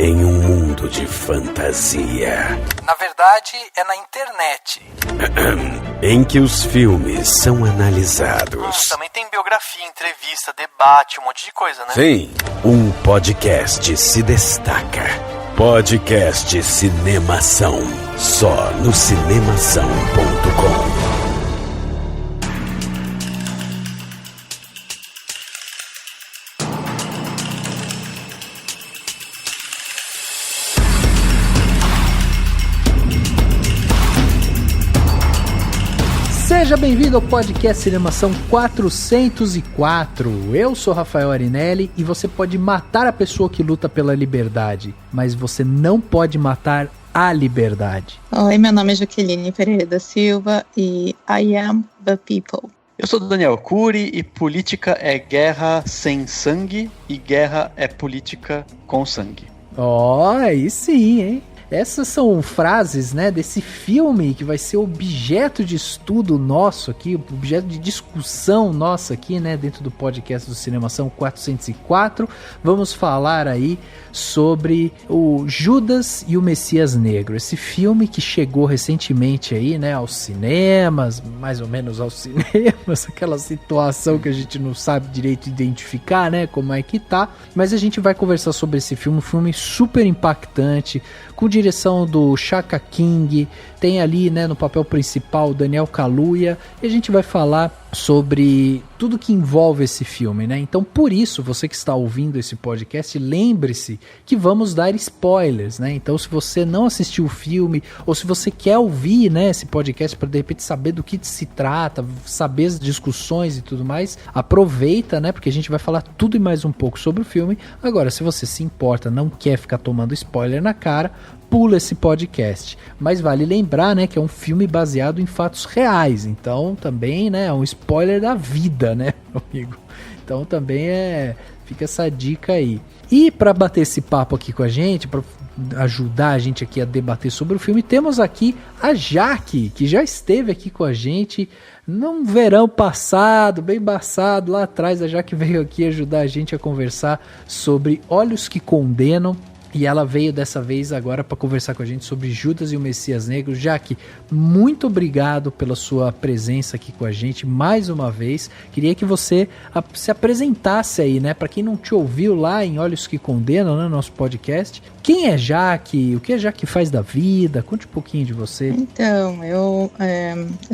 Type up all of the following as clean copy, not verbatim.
em um mundo de fantasia. Na verdade, é na internet. Em que os filmes são analisados. Também tem biografia, entrevista, debate, um monte de coisa, né? Sim, um podcast se destaca. Podcast Cinemação. Só no cinemação.com. Seja bem-vindo ao podcast Cinemação 404. Eu sou Rafael Arinelli e você pode matar a pessoa que luta pela liberdade, mas você não pode matar a liberdade. Oi, meu nome é Jaqueline Pereira da Silva e I am the people. Eu sou o Daniel Cury e política é guerra sem sangue e guerra é política com sangue. Aí sim, hein? Essas são frases, né, desse filme que vai ser objeto de estudo nosso aqui, objeto de discussão nossa aqui, né, dentro do podcast do Cinemação 404. Vamos falar aí sobre o Judas e o Messias Negro, esse filme que chegou recentemente aí, né, aos cinemas, mais ou menos aos cinemas, aquela situação que a gente não sabe direito identificar, né, como é que tá, mas a gente vai conversar sobre esse filme, um filme super impactante, com direção do Shaka King, tem ali, né, no papel principal Daniel Kaluuya, e a gente vai falar sobre tudo que envolve esse filme, né? Então, por isso, você que está ouvindo esse podcast, lembre-se que vamos dar spoilers, né? Então, se você não assistiu o filme, ou se você quer ouvir, né, esse podcast para de repente saber do que se trata, saber as discussões e tudo mais, aproveita, né? Porque a gente vai falar tudo e mais um pouco sobre o filme. Agora, se você se importa, não quer ficar tomando spoiler na cara, pula esse podcast. Mas vale lembrar, né, que é um filme baseado em fatos reais. Então também, né, é um spoiler da vida, né, meu amigo? Então também fica essa dica aí. E para bater esse papo aqui com a gente, para ajudar a gente aqui a debater sobre o filme, temos aqui a Jaque, que já esteve aqui com a gente num verão passado, bem passado, lá atrás. A Jaque veio aqui ajudar a gente a conversar sobre Olhos que Condenam. E ela veio dessa vez agora para conversar com a gente sobre Judas e o Messias Negro. Jaque, muito obrigado pela sua presença aqui com a gente mais uma vez. Queria que você se apresentasse aí, né? Para quem não te ouviu lá em Olhos que Condenam, né, nosso podcast. Quem é Jaque? O que a Jaque faz da vida? Conte um pouquinho de você. Então, eu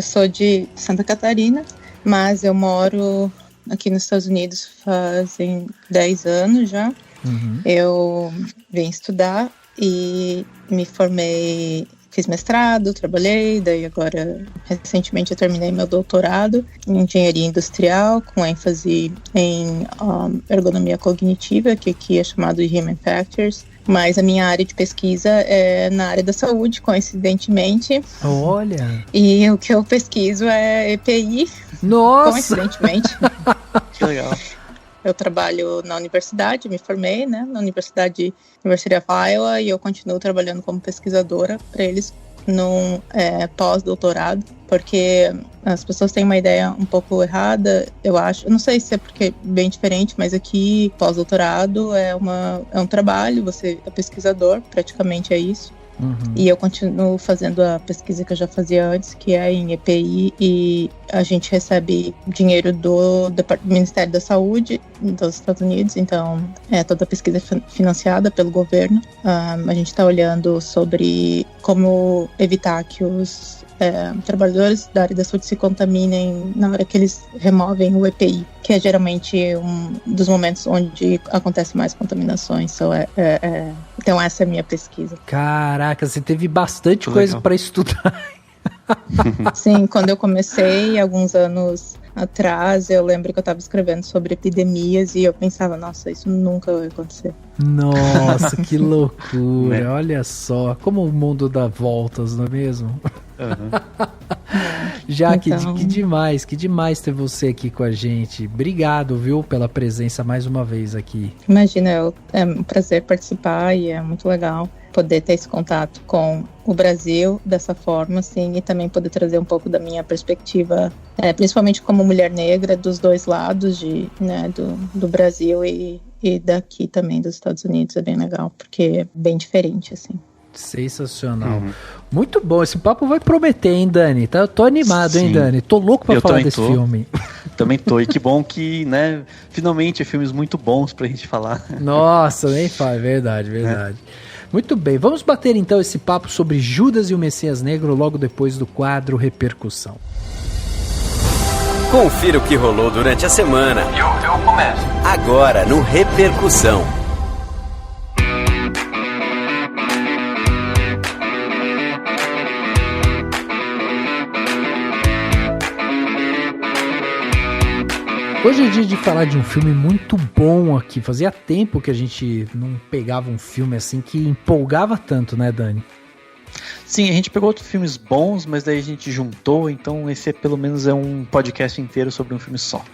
sou de Santa Catarina, mas eu moro aqui nos Estados Unidos fazem 10 anos já. Uhum. Eu vim estudar e me formei, fiz mestrado, trabalhei, daí agora recentemente eu terminei meu doutorado em engenharia industrial com ênfase em ergonomia cognitiva, que aqui é chamado de Human Factors, mas a minha área de pesquisa é na área da saúde, coincidentemente. Olha! E o que eu pesquiso é EPI. Nossa! Coincidentemente. Que legal. Eu trabalho na universidade, me formei, né, na University of Iowa, e eu continuo trabalhando como pesquisadora para eles num pós-doutorado, porque as pessoas têm uma ideia um pouco errada, eu acho. Eu não sei se é porque é bem diferente, mas aqui pós-doutorado é um trabalho, você é pesquisador, praticamente é isso. Uhum. E eu continuo fazendo a pesquisa que eu já fazia antes, que é em EPI, e a gente recebe dinheiro do Ministério da Saúde dos Estados Unidos, então toda a pesquisa é financiada pelo governo. A gente está olhando sobre como evitar que os trabalhadores da área da saúde se contaminem na hora que eles removem o EPI, que é geralmente um dos momentos onde acontece mais contaminações. Então essa é a minha pesquisa. Caraca, você teve bastante coisa para estudar. Sim, quando eu comecei, alguns anos atrás, eu lembro que eu estava escrevendo sobre epidemias e eu pensava, nossa, isso nunca vai acontecer. Nossa, que loucura, olha só, como o mundo dá voltas, não é mesmo? Uhum. Jaque, então... que demais ter você aqui com a gente. Obrigado, viu, pela presença mais uma vez aqui. Imagina, é um prazer participar e é muito legal poder ter esse contato com o Brasil dessa forma, assim, e também poder trazer um pouco da minha perspectiva, principalmente como mulher negra, dos dois lados do Brasil e e daqui também dos Estados Unidos. É bem legal, porque é bem diferente, assim. Sensacional. Muito bom, esse papo vai prometer, hein, Dani? Eu tô animado, Sim. Hein, Dani? Tô louco pra falar desse filme. Também tô, e que bom que, né, finalmente filmes muito bons pra gente falar. Nossa, nem fala, verdade. Muito bem, vamos bater então esse papo sobre Judas e o Messias Negro logo depois do quadro Repercussão. Confira o que rolou durante a semana. Eu começo. Agora no Repercussão. Hoje é dia de falar de um filme muito bom aqui. Fazia tempo que a gente não pegava um filme assim que empolgava tanto, né, Dani? Sim, a gente pegou outros filmes bons, mas daí a gente juntou, então esse pelo menos é um podcast inteiro sobre um filme só.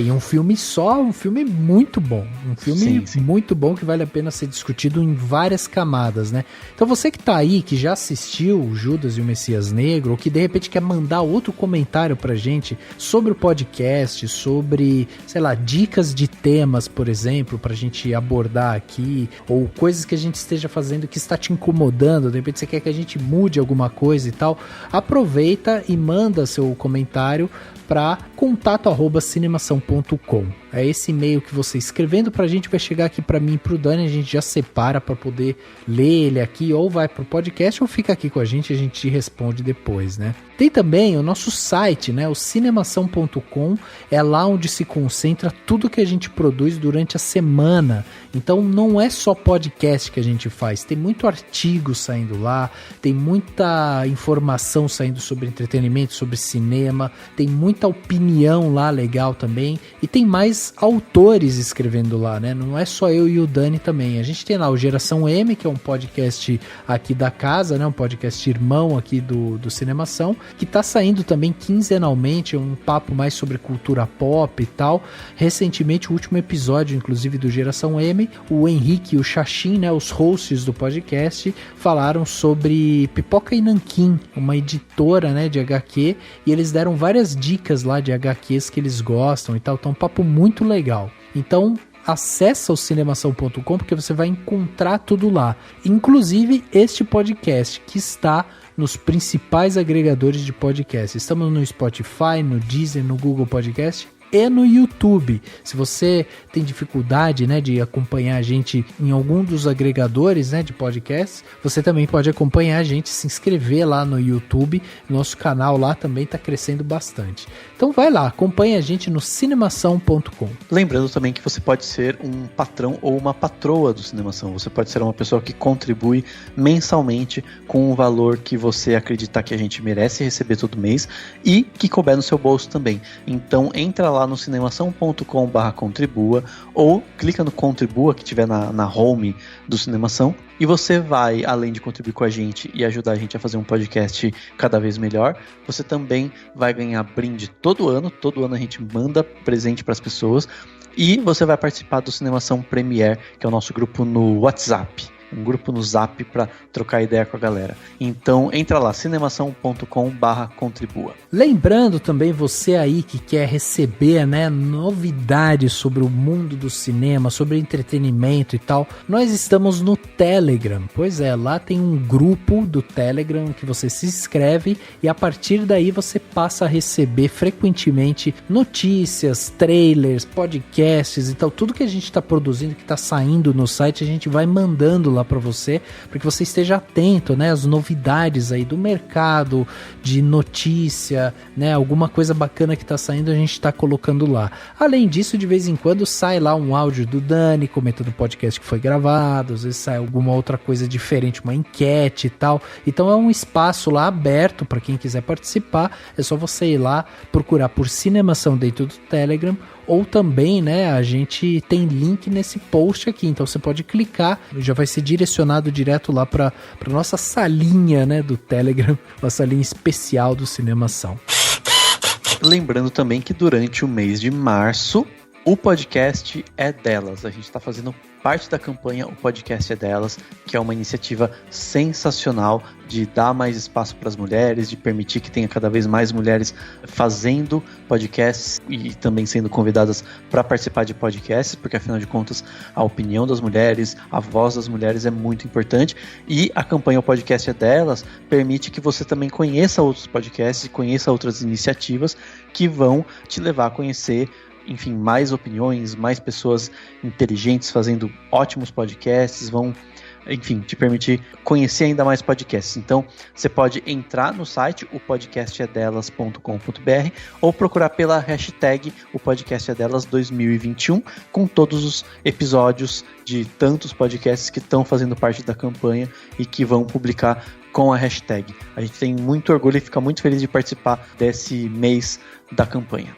E um filme só, um filme muito bom. Um filme sim. muito bom que vale a pena ser discutido em várias camadas, né? Então você que tá aí, que já assistiu Judas e o Messias Negro, ou que de repente quer mandar outro comentário pra gente sobre o podcast, sobre, sei lá, dicas de temas, por exemplo, pra gente abordar aqui, ou coisas que a gente esteja fazendo que está te incomodando, de repente você quer que a gente mude alguma coisa e tal, aproveita e manda seu comentário para contato@cinemação.com. É esse e-mail que você escrevendo pra gente vai chegar aqui pra mim e pro Dani, a gente já separa pra poder ler ele aqui, ou vai pro podcast ou fica aqui com a gente te responde depois, né? Tem também o nosso site, né? O cinemação.com é lá onde se concentra tudo que a gente produz durante a semana. Então não é só podcast que a gente faz, tem muito artigo saindo lá, tem muita informação saindo sobre entretenimento, sobre cinema, tem muita opinião lá legal também, e tem mais autores escrevendo lá, né? Não é só eu e o Dani também. A gente tem lá o Geração M, que é um podcast aqui da casa, né? Um podcast irmão aqui do Cinemação, que tá saindo também quinzenalmente, um papo mais sobre cultura pop e tal. Recentemente, o último episódio, inclusive, do Geração M, o Henrique e o Xaxim, né? Os hosts do podcast, falaram sobre Pipoca e Nanquim, uma editora, né? De HQ, e eles deram várias dicas lá de HQs que eles gostam e tal. Então, um papo muito legal. Então, acessa o cinemação.com porque você vai encontrar tudo lá. Inclusive este podcast que está nos principais agregadores de podcast. Estamos no Spotify, no Deezer, no Google Podcast e no YouTube. Se você tem dificuldade, né, de acompanhar a gente em algum dos agregadores, né, de podcasts, você também pode acompanhar a gente, se inscrever lá no YouTube. Nosso canal lá também está crescendo bastante. Então vai lá, acompanha a gente no cinemação.com. Lembrando também que você pode ser um patrão ou uma patroa do Cinemação. Você pode ser uma pessoa que contribui mensalmente com um valor que você acreditar que a gente merece receber todo mês e que couber no seu bolso também. Então entra lá no cinemação.com/contribua ou clica no Contribua que tiver na home do Cinemação e você vai, além de contribuir com a gente e ajudar a gente a fazer um podcast cada vez melhor, você também vai ganhar brinde todo ano a gente manda presente para as pessoas e você vai participar do Cinemação Premiere, que é o nosso grupo no WhatsApp. Um grupo no Zap para trocar ideia com a galera. Então entra lá, cinemação.com/contribua. Lembrando também você aí que quer receber, né, novidades sobre o mundo do cinema, sobre entretenimento e tal, nós estamos no Telegram. Pois é, lá tem um grupo do Telegram que você se inscreve e a partir daí você passa a receber frequentemente notícias, trailers, podcasts e tal, tudo que a gente está produzindo, que está saindo no site, a gente vai mandando lá para você, para que você esteja atento, né, às novidades aí do mercado, de notícia, né, alguma coisa bacana que tá saindo, a gente tá colocando lá. Além disso, de vez em quando sai lá um áudio do Dani comentando o podcast que foi gravado, às vezes sai alguma outra coisa diferente, uma enquete e tal. Então é um espaço lá aberto para quem quiser participar, é só você ir lá, procurar por Cinemação dentro do Telegram, ou também, né, a gente tem link nesse post aqui, então você pode clicar, já vai ser direcionado direto lá para nossa salinha, né, do Telegram, uma salinha especial do Cinemação. Lembrando também que durante o mês de março, O podcast é delas. A gente está fazendo parte da campanha O Podcast é Delas, que é uma iniciativa sensacional de dar mais espaço para as mulheres, de permitir que tenha cada vez mais mulheres fazendo podcasts e também sendo convidadas para participar de podcasts, porque afinal de contas a opinião das mulheres, a voz das mulheres é muito importante, e a campanha O Podcast é Delas permite que você também conheça outros podcasts e conheça outras iniciativas que vão te levar a conhecer, enfim, mais opiniões, mais pessoas inteligentes fazendo ótimos podcasts, vão, enfim, te permitir conhecer ainda mais podcasts. Então, você pode entrar no site, opodcastedelas.com.br, ou procurar pela hashtag O Podcast é Delas 2021, com todos os episódios de tantos podcasts que estão fazendo parte da campanha e que vão publicar com a hashtag. A gente tem muito orgulho e fica muito feliz de participar desse mês da campanha.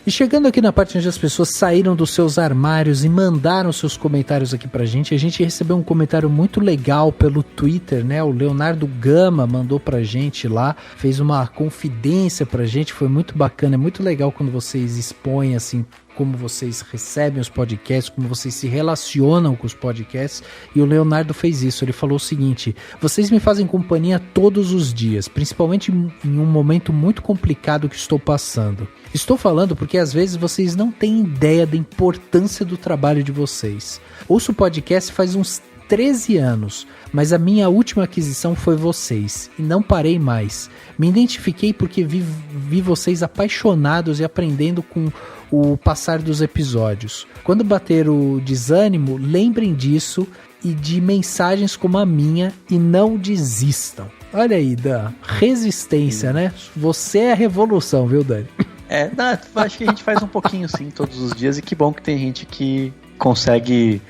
E chegando aqui na parte onde as pessoas saíram dos seus armários e mandaram seus comentários aqui pra gente, a gente recebeu um comentário muito legal pelo Twitter, né? O Leonardo Gama mandou pra gente lá, fez uma confidência pra gente, foi muito bacana, é muito legal quando vocês expõem assim como vocês recebem os podcasts, como vocês se relacionam com os podcasts, e o Leonardo fez isso. Ele falou o seguinte: vocês me fazem companhia todos os dias, principalmente em um momento muito complicado que estou passando. Estou falando porque às vezes vocês não têm ideia da importância do trabalho de vocês. Ouço o podcast faz uns 13 anos, mas a minha última aquisição foi vocês, e não parei mais. Me identifiquei porque vi vocês apaixonados e aprendendo com o passar dos episódios. Quando bater o desânimo, lembrem disso e de mensagens como a minha, e não desistam. Olha aí, Dan, resistência, né? Você é a revolução, viu, Dani? Acho que a gente faz um pouquinho sim todos os dias, e que bom que tem gente que consegue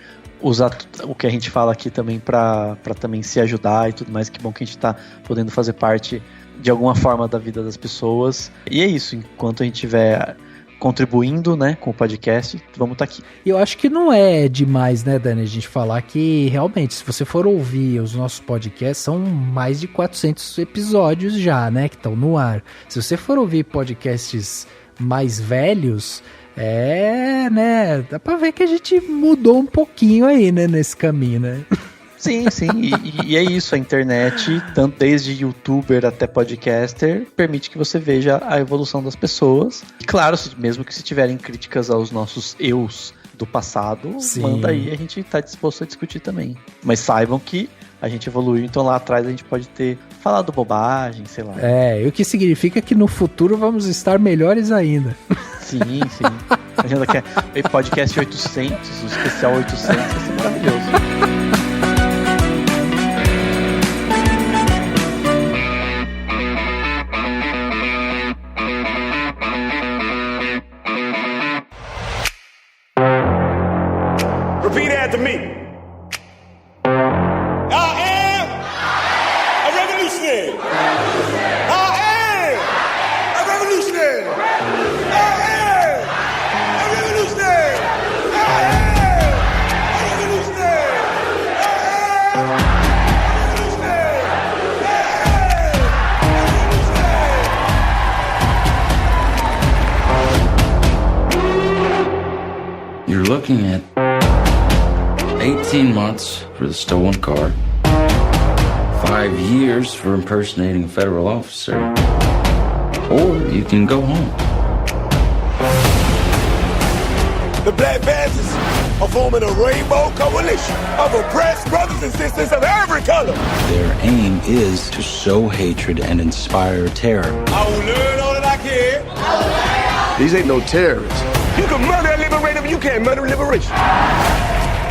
usar o que a gente fala aqui também para também se ajudar e tudo mais. Que bom que a gente tá podendo fazer parte de alguma forma da vida das pessoas. E é isso, enquanto a gente tiver contribuindo, né, com o podcast, vamos estar aqui. E eu acho que não é demais, né, Dani, a gente falar que realmente, se você for ouvir os nossos podcasts, são mais de 400 episódios já, né, que estão no ar. Se você for ouvir podcasts mais velhos, né, dá pra ver que a gente mudou um pouquinho aí, né, nesse caminho, né? Sim, e é isso, a internet, tanto desde youtuber até podcaster, permite que você veja a evolução das pessoas. E claro, mesmo que se tiverem críticas aos nossos eus do passado, sim, manda aí, a gente tá disposto a discutir também. Mas saibam que a gente evoluiu, então lá atrás a gente pode ter falado bobagem, sei lá. O que significa que no futuro vamos estar melhores ainda. Sim. Imagina que é podcast 800, o especial 800, vai ser maravilhoso. Repeat after me. I am a revolutionary. I am a revolutionary. I am a revolutionary. I am a revolutionary. I am a revolutionary. You're looking at 18 months for the stolen car, 5 years for impersonating a federal officer, or you can go home. The Black Panthers are forming a rainbow coalition of oppressed brothers and sisters of every color. Their aim is to sow hatred and inspire terror. I will learn all that I can. These ain't no terrorists. You can murder a liberator, but you can't murder liberation.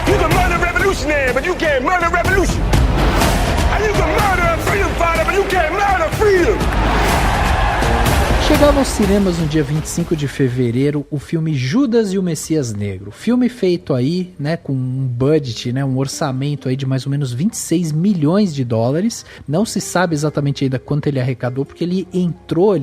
You can murder a revolutionary, but you can't murder revolution. And you can murder a freedom fighter, but you can't murder freedom. Chegava aos cinemas no dia 25 de fevereiro o filme Judas e o Messias Negro. Filme feito aí, né, com um budget, né, um orçamento aí de mais ou menos 26 milhões de dólares. Não se sabe exatamente ainda quanto ele arrecadou, porque ele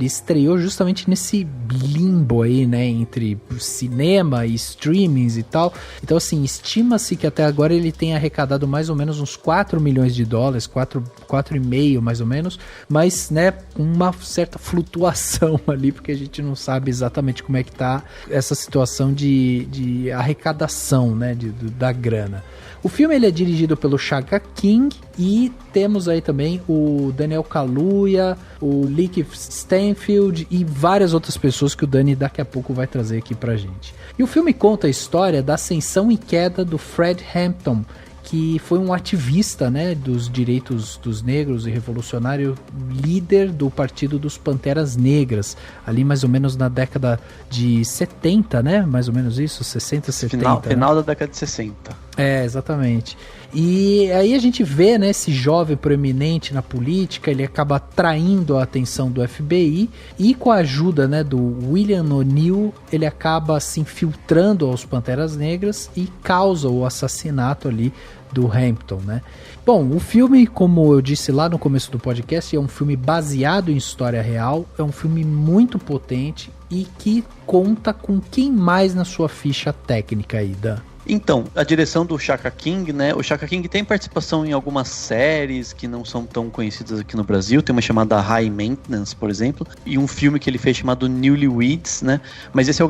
estreou justamente nesse limbo aí, né, entre cinema e streamings e tal. Então, assim, estima-se que até agora ele tenha arrecadado mais ou menos uns 4 milhões de dólares, 4,5 mais ou menos, mas, né, uma certa flutuação ação ali, porque a gente não sabe exatamente como é que tá essa situação de arrecadação, né, da grana. O filme ele é dirigido pelo Shaka King e temos aí também o Daniel Kaluuya, o Lakeith Stanfield e várias outras pessoas que o Dani daqui a pouco vai trazer aqui pra gente. E o filme conta a história da ascensão e queda do Fred Hampton, que foi um ativista, né, dos direitos dos negros e revolucionário, líder do Partido dos Panteras Negras, ali mais ou menos na década de 70, né, mais ou menos isso, 60, 70. Final da década de 60. É, exatamente. E aí a gente vê, né, esse jovem proeminente na política, ele acaba atraindo a atenção do FBI e com a ajuda, né, do William O'Neill, ele acaba se infiltrando aos Panteras Negras e causa o assassinato ali do Hampton, né? Bom, o filme, como eu disse lá no começo do podcast, é um filme baseado em história real, é um filme muito potente e que conta com quem mais na sua ficha técnica aí, Dan? Então, a direção do Shaka King, né? O Shaka King tem participação em algumas séries que não são tão conhecidas aqui no Brasil. Tem uma chamada High Maintenance, por exemplo, e um filme que ele fez chamado Newlyweds, né? Mas esse é o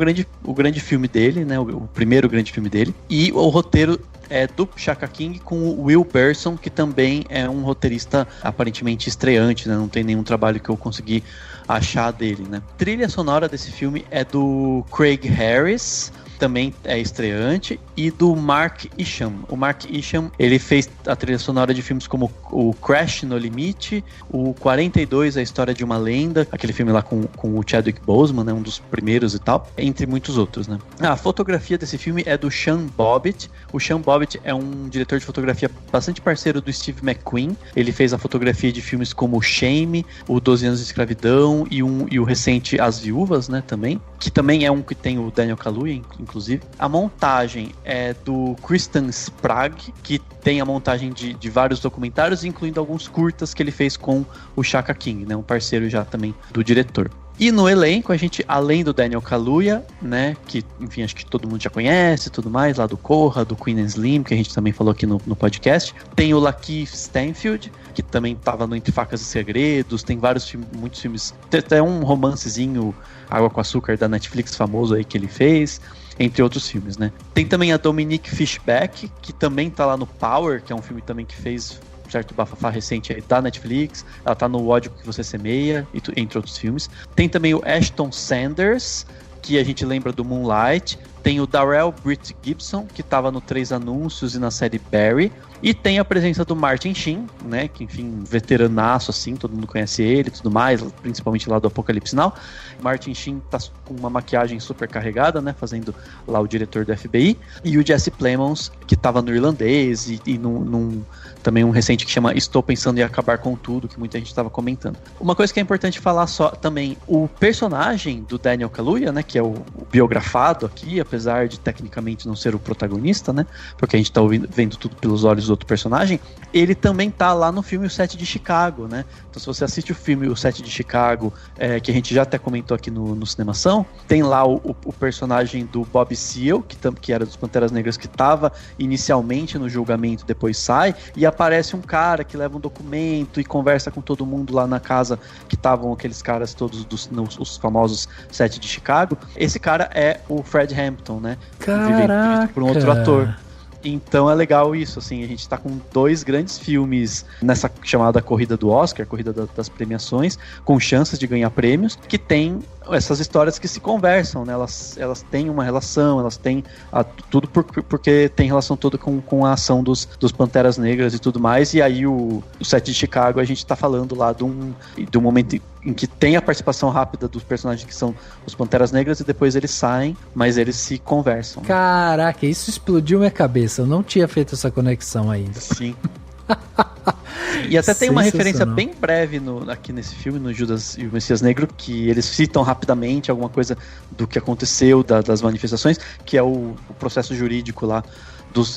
grande filme dele, né? O primeiro grande filme dele. E o roteiro é do Shaka King com o Will Berson, que também é um roteirista aparentemente estreante, né? Não tem nenhum trabalho que eu consegui achar dele, né? A trilha sonora desse filme é do Craig Harris, também é estreante, e do Mark Isham. O Mark Isham, ele fez a trilha sonora de filmes como o Crash no Limite, o 42, A História de uma Lenda, aquele filme lá com o Chadwick Boseman, né, um dos primeiros e tal, entre muitos outros, né. A fotografia desse filme é do Sean Bobbitt. O Sean Bobbitt é um diretor de fotografia bastante parceiro do Steve McQueen. Ele fez a fotografia de filmes como Shame, o 12 Anos de Escravidão e o recente As Viúvas, né, também, que também é um que tem o Daniel Kaluuya, inclusive. A montagem é do Kristen Sprague, que tem a montagem de vários documentários, incluindo alguns curtas que ele fez com o Shaka King, né, um parceiro já também do diretor. E no elenco, a gente, além do Daniel Kaluuya, né, que, enfim, acho que todo mundo já conhece e tudo mais, lá do Corra, do Queen and Slim, que a gente também falou aqui no podcast, tem o Lakeith Stanfield, que também estava no Entre Facas e Segredos, tem muitos filmes, tem até um romancezinho Água com Açúcar da Netflix famoso aí que ele fez, entre outros filmes, né. Tem também a Dominique Fishback, que também tá lá no Power, que é um filme também que fez certo bafafá recente aí da Netflix. Ela tá no Ódio que Você Semeia, entre outros filmes. Tem também o Ashton Sanders, que a gente lembra do Moonlight. Tem o Darrell Britt Gibson, que estava no 3 Anúncios e na série Barry. E tem a presença do Martin Sheen, né, que, enfim, veteranaço, assim, todo mundo conhece ele e tudo mais, principalmente lá do Apocalipse Now. Martin Sheen tá com uma maquiagem super carregada, né, fazendo lá o diretor do FBI. E o Jesse Plemons, que estava no Irlandês e também um recente que chama Estou Pensando em Acabar com Tudo, que muita gente estava comentando. Uma coisa que é importante falar só também, o personagem do Daniel Kaluuya, né, que é o biografado aqui, apesar de tecnicamente não ser o protagonista, né, porque a gente tá vendo tudo pelos olhos do outro personagem, ele também tá lá no filme O Sete de Chicago, né. Então se você assiste o filme O Sete de Chicago, que a gente já até comentou aqui no Cinemação, tem lá o personagem do Bob Seale, que era dos Panteras Negras, que tava inicialmente no julgamento, depois sai, e aparece um cara que leva um documento e conversa com todo mundo lá na casa que estavam aqueles caras todos os famosos Sete de Chicago. Esse cara é o Fred Hampton, né? Vivido por um outro ator. Então é legal isso, assim, a gente tá com 2 grandes filmes nessa chamada corrida do Oscar, corrida das premiações, com chances de ganhar prêmios, que tem essas histórias que se conversam, né? Elas têm uma relação, elas têm tudo porque tem relação toda com a ação dos Panteras Negras e tudo mais. E aí o Sete de Chicago, a gente tá falando lá de um momento em que tem a participação rápida dos personagens que são os Panteras Negras e depois eles saem, mas eles se conversam. Caraca, isso explodiu minha cabeça, eu não tinha feito essa conexão ainda. Sim. E até tem uma referência bem breve aqui nesse filme, no Judas e o Messias Negro, que eles citam rapidamente alguma coisa do que aconteceu, das manifestações, que é o processo jurídico lá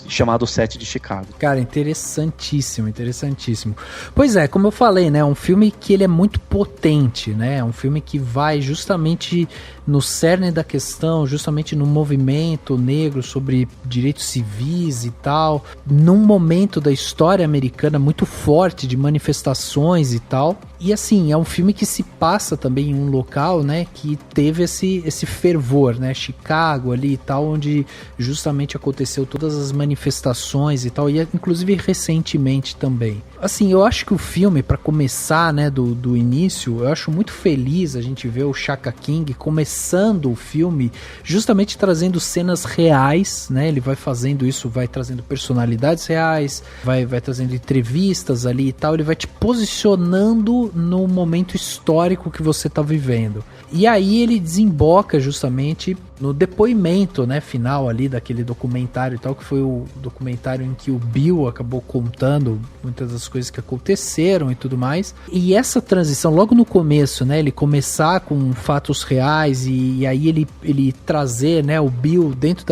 chamado Sete de Chicago. Cara, interessantíssimo, interessantíssimo. Pois é, como eu falei, né, é um filme que ele é muito potente, né, é um filme que vai justamente no cerne da questão, justamente no movimento negro sobre direitos civis e tal, num momento da história americana muito forte de manifestações e tal. E assim, é um filme que se passa também em um local, né, que teve esse fervor, né, Chicago ali e tal, onde justamente aconteceu todas as manifestações e tal, e inclusive recentemente também. Assim, eu acho que o filme, para começar, né, do início, eu acho muito feliz a gente ver o Shaka King começando o filme justamente trazendo cenas reais, né, ele vai fazendo isso, vai trazendo personalidades reais, vai trazendo entrevistas ali e tal, ele vai te posicionando no momento histórico que você tá vivendo. E aí ele desemboca justamente no depoimento, né, final ali daquele documentário e tal, que foi o documentário em que o Bill acabou contando muitas das coisas que aconteceram e tudo mais. E essa transição, logo no começo, né, ele começar com fatos reais e aí ele trazer, né, o Bill dentro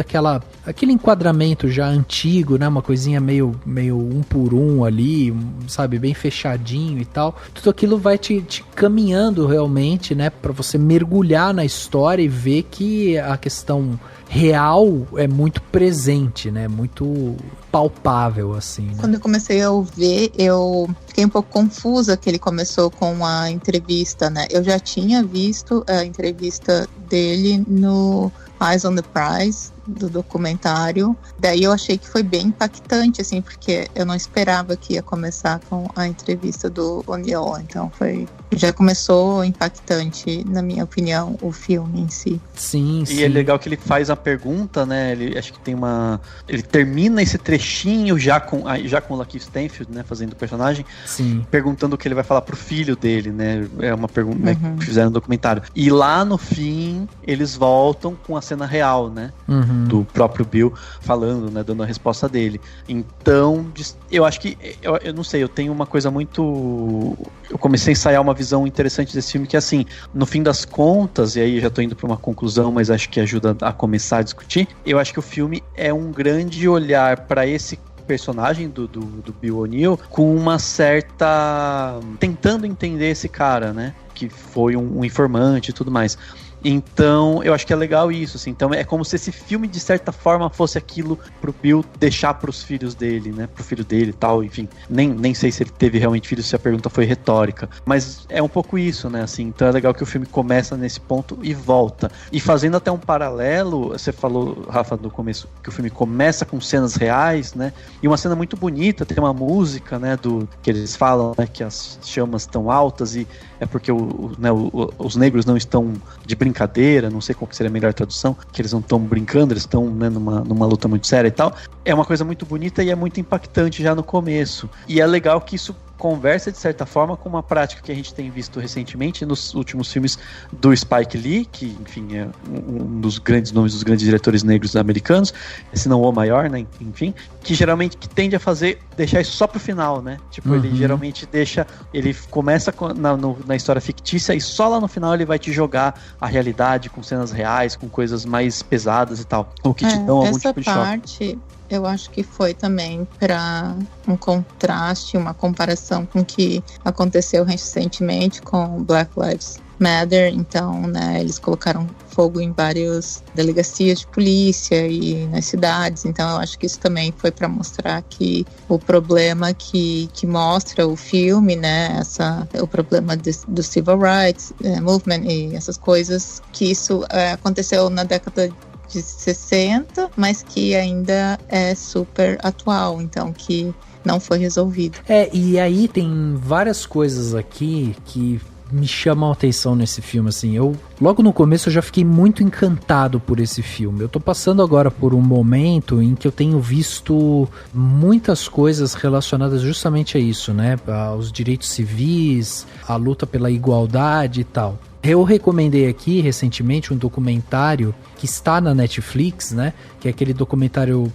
aquele enquadramento já antigo, né, uma coisinha meio um por um ali, sabe, bem fechadinho e tal. Tudo aquilo vai te caminhando realmente, né, pra você mergulhar na história e ver que a questão real é muito presente, né? Muito palpável, assim. Né? Quando eu comecei a ouvir, eu fiquei um pouco confusa que ele começou com a entrevista, né? Eu já tinha visto a entrevista dele no Eyes on the Prize, do documentário. Daí eu achei que foi bem impactante, assim, porque eu não esperava que ia começar com a entrevista do O'Neill. Então já começou impactante, na minha opinião, o filme em si. Sim. E é legal que ele faz a pergunta, né? Ele acho que tem ele termina esse trechinho já com o Lakeith Stanfield, né, fazendo o personagem, sim, perguntando o que ele vai falar pro filho dele, né? É uma pergunta, né, que fizeram no documentário. E lá no fim eles voltam com a cena real, né? Do próprio Bill falando, né, dando a resposta dele. Então, eu acho que eu não sei, eu tenho uma coisa muito... Eu comecei a ensaiar uma visão interessante desse filme, que assim, no fim das contas, e aí já tô indo pra uma conclusão, mas acho que ajuda a começar a discutir, eu acho que o filme é um grande olhar para esse personagem do Bill O'Neill com uma certa... tentando entender esse cara, né, que foi um informante e tudo mais. Então, eu acho que é legal isso, assim. Então, é como se esse filme, de certa forma, fosse aquilo pro Bill deixar pros filhos dele, né? Pro filho dele e tal, enfim. Nem sei se ele teve realmente filhos, se a pergunta foi retórica. Mas é um pouco isso, né? Assim, então é legal que o filme começa nesse ponto e volta. E fazendo até um paralelo, você falou, Rafa, no começo, que o filme começa com cenas reais, né? E uma cena muito bonita, tem uma música, né? Que eles falam, né? Que as chamas estão altas e é porque os negros não estão de brincadeira, não sei qual que seria a melhor tradução, que eles não estão brincando, eles estão, né, numa luta muito séria e tal. É uma coisa muito bonita e é muito impactante já no começo. E é legal que isso conversa, de certa forma, com uma prática que a gente tem visto recentemente nos últimos filmes do Spike Lee, que, enfim, é um dos grandes nomes dos grandes diretores negros americanos, se não o maior, né, enfim, que geralmente tende a deixar isso só pro final, né? Tipo, ele geralmente ele começa na história fictícia e só lá no final ele vai te jogar a realidade com cenas reais, com coisas mais pesadas e tal, ou que te dão algum tipo de choque. Essa parte eu acho que foi também para um contraste, uma comparação com o que aconteceu recentemente com Black Lives Matter. Então, né, eles colocaram fogo em várias delegacias de polícia e nas cidades. Então, eu acho que isso também foi para mostrar que o problema que mostra o filme, né, o problema do Civil Rights Movement e essas coisas, que isso aconteceu na década de 60, mas que ainda é super atual, então que não foi resolvido. E aí tem várias coisas aqui que me chamam a atenção nesse filme, assim. Logo no começo eu já fiquei muito encantado por esse filme. Eu tô passando agora por um momento em que eu tenho visto muitas coisas relacionadas justamente a isso, né? Aos direitos civis, a luta pela igualdade e tal. Eu recomendei aqui recentemente um documentário que está na Netflix, né? Que é aquele documentário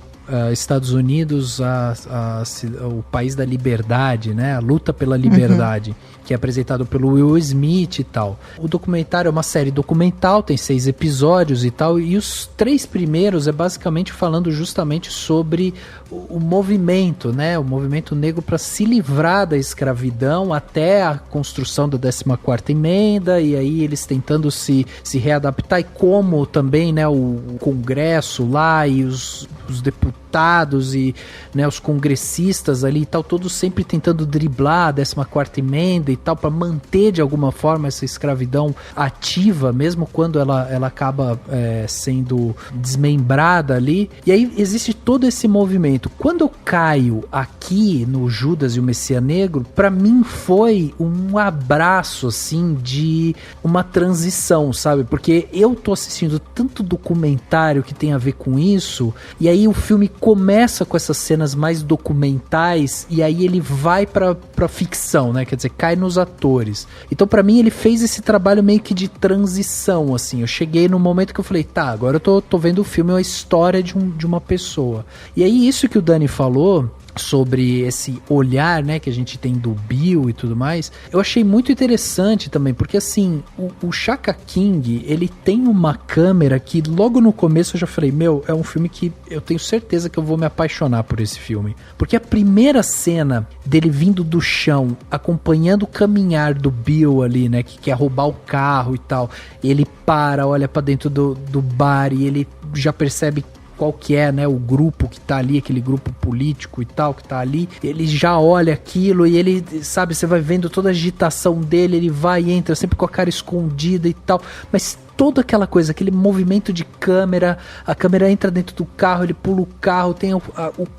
Estados Unidos, o país da liberdade, né? A luta pela liberdade, que é apresentado pelo Will Smith e tal. O documentário é uma série documental, tem 6 episódios e tal, e os 3 primeiros é basicamente falando justamente sobre o movimento, né? O movimento negro para se livrar da escravidão até a construção da 14ª emenda, e aí eles tentando se readaptar, e como também, né, o Congresso lá e os os deputados e, né, os congressistas ali e tal, todos sempre tentando driblar a 14ª emenda e tal, para manter de alguma forma essa escravidão ativa, mesmo quando ela acaba sendo desmembrada ali. E aí existe todo esse movimento. Quando eu caio aqui no Judas e o Messias Negro, para mim foi um abraço, assim, de uma transição, sabe? Porque eu tô assistindo tanto documentário que tem a ver com isso, e aí o filme começa com essas cenas mais documentais, e aí ele vai pra ficção, né? Quer dizer, cai nos atores. Então, pra mim, ele fez esse trabalho meio que de transição, assim. Eu cheguei no momento que eu falei, tá, agora eu tô vendo o filme, a história de uma pessoa. E aí, isso que o Dani falou sobre esse olhar, né, que a gente tem do Bill e tudo mais, eu achei muito interessante também, porque assim, o Shaka King, ele tem uma câmera que logo no começo eu já falei, é um filme que eu tenho certeza que eu vou me apaixonar por esse filme, porque a primeira cena dele vindo do chão, acompanhando o caminhar do Bill ali, né, que quer roubar o carro e tal, ele para, olha pra dentro do bar e ele já percebe qual que é, né, o grupo que tá ali, aquele grupo político e tal, que tá ali, ele já olha aquilo e ele, sabe, você vai vendo toda a agitação dele, ele vai e entra sempre com a cara escondida e tal, mas toda aquela coisa, aquele movimento de câmera, a câmera entra dentro do carro, ele pula o carro, tem o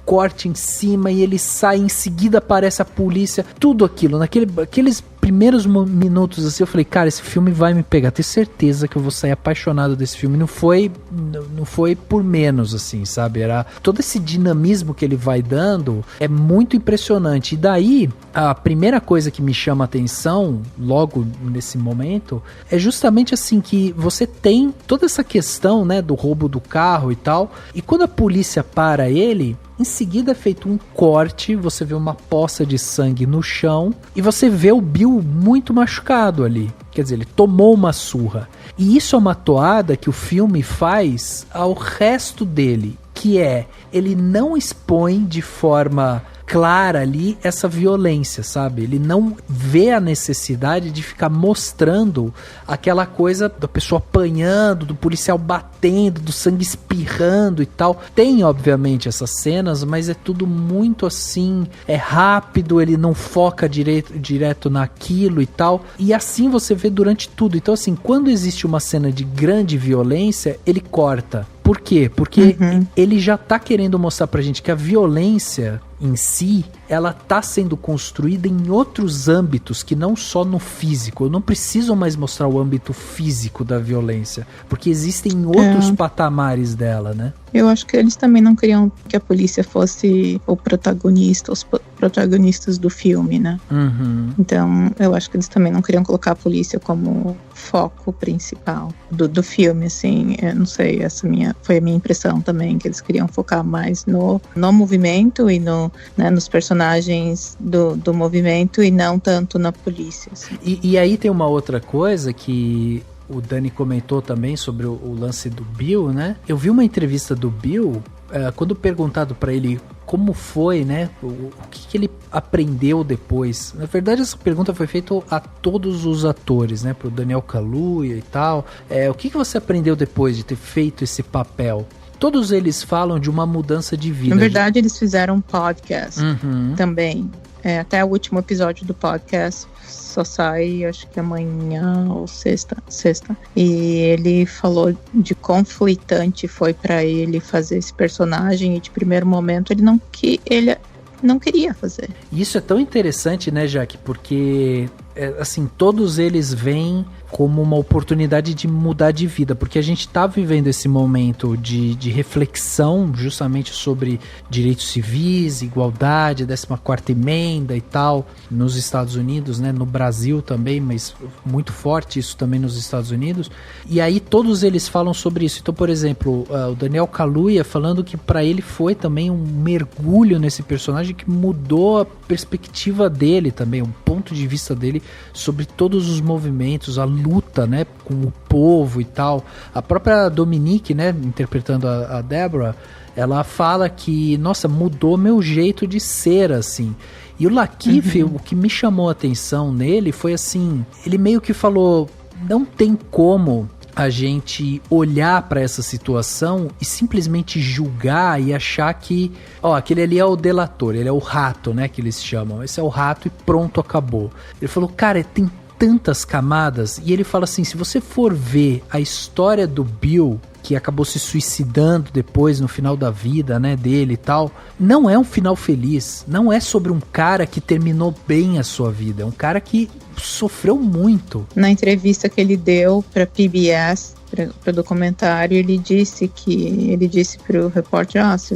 corte em cima e ele sai, em seguida aparece a polícia, tudo aquilo, naqueles primeiros minutos assim, eu falei, cara, esse filme vai me pegar, tenho certeza que eu vou sair apaixonado desse filme, não foi por menos, assim, sabe, era todo esse dinamismo que ele vai dando, é muito impressionante, e daí, a primeira coisa que me chama a atenção, logo nesse momento, é justamente assim, que você tem toda essa questão, né, do roubo do carro e tal, e quando a polícia para ele, em seguida é feito um corte, você vê uma poça de sangue no chão e você vê o Bill muito machucado ali. Quer dizer, ele tomou uma surra. E isso é uma toada que o filme faz ao resto dele, que é, ele não expõe de forma clara ali essa violência, sabe? Ele não vê a necessidade de ficar mostrando aquela coisa da pessoa apanhando, do policial batendo, do sangue espirrando e tal. Tem, obviamente, essas cenas, mas é tudo muito assim, é rápido, ele não foca direto naquilo e tal. E assim você vê durante tudo. Então, assim, quando existe uma cena de grande violência, ele corta. Por quê? Porque ele já tá querendo mostrar pra gente que a violência em si, ela tá sendo construída em outros âmbitos, que não só no físico. Eu não preciso mais mostrar o âmbito físico da violência, porque existem outros patamares dela, né? Eu acho que eles também não queriam que a polícia fosse o protagonista, os protagonistas do filme, né? Então, eu acho que eles também não queriam colocar a polícia como foco principal do filme, assim. Eu não sei, foi a minha impressão também, que eles queriam focar mais no movimento e nos personagens do movimento e não tanto na polícia, assim. E aí tem uma outra coisa que o Dani comentou também sobre o lance do Bill, né? Eu vi uma entrevista do Bill, quando perguntado pra ele como foi, né? O que ele aprendeu depois. Na verdade, essa pergunta foi feita a todos os atores, né? Pro Daniel Kaluuya e tal. O que você aprendeu depois de ter feito esse papel? Todos eles falam de uma mudança de vida. Na verdade, eles fizeram um podcast também. Até o último episódio do podcast só sai, acho que amanhã ou sexta. E ele falou de quão conflitante foi pra ele fazer esse personagem, e de primeiro momento ele não queria fazer. Isso é tão interessante, né, Jaque? Porque assim, todos eles veem como uma oportunidade de mudar de vida, porque a gente tá vivendo esse momento de reflexão justamente sobre direitos civis, igualdade, 14ª emenda e tal, nos Estados Unidos, né, no Brasil também, mas muito forte isso também nos Estados Unidos, e aí todos eles falam sobre isso. Então, por exemplo, o Daniel Kaluuya falando que para ele foi também um mergulho nesse personagem que mudou a perspectiva dele também, um ponto de vista dele sobre todos os movimentos, a luta, né, com o povo e tal. A própria Dominique, né, interpretando a Deborah, ela fala que, nossa, mudou meu jeito de ser, assim. E o Lakeith, o que me chamou a atenção nele foi assim, ele meio que falou, não tem como a gente olhar para essa situação e simplesmente julgar e achar que, aquele ali é o delator, ele é o rato, né, que eles chamam. Esse é o rato e pronto, acabou. Ele falou, cara, tem tantas camadas, e ele fala assim, se você for ver a história do Bill, que acabou se suicidando depois no final da vida, né, dele e tal, não é um final feliz, não é sobre um cara que terminou bem a sua vida, é um cara que sofreu muito. Na entrevista que ele deu para PBS, para o documentário, ele disse pro repórter, se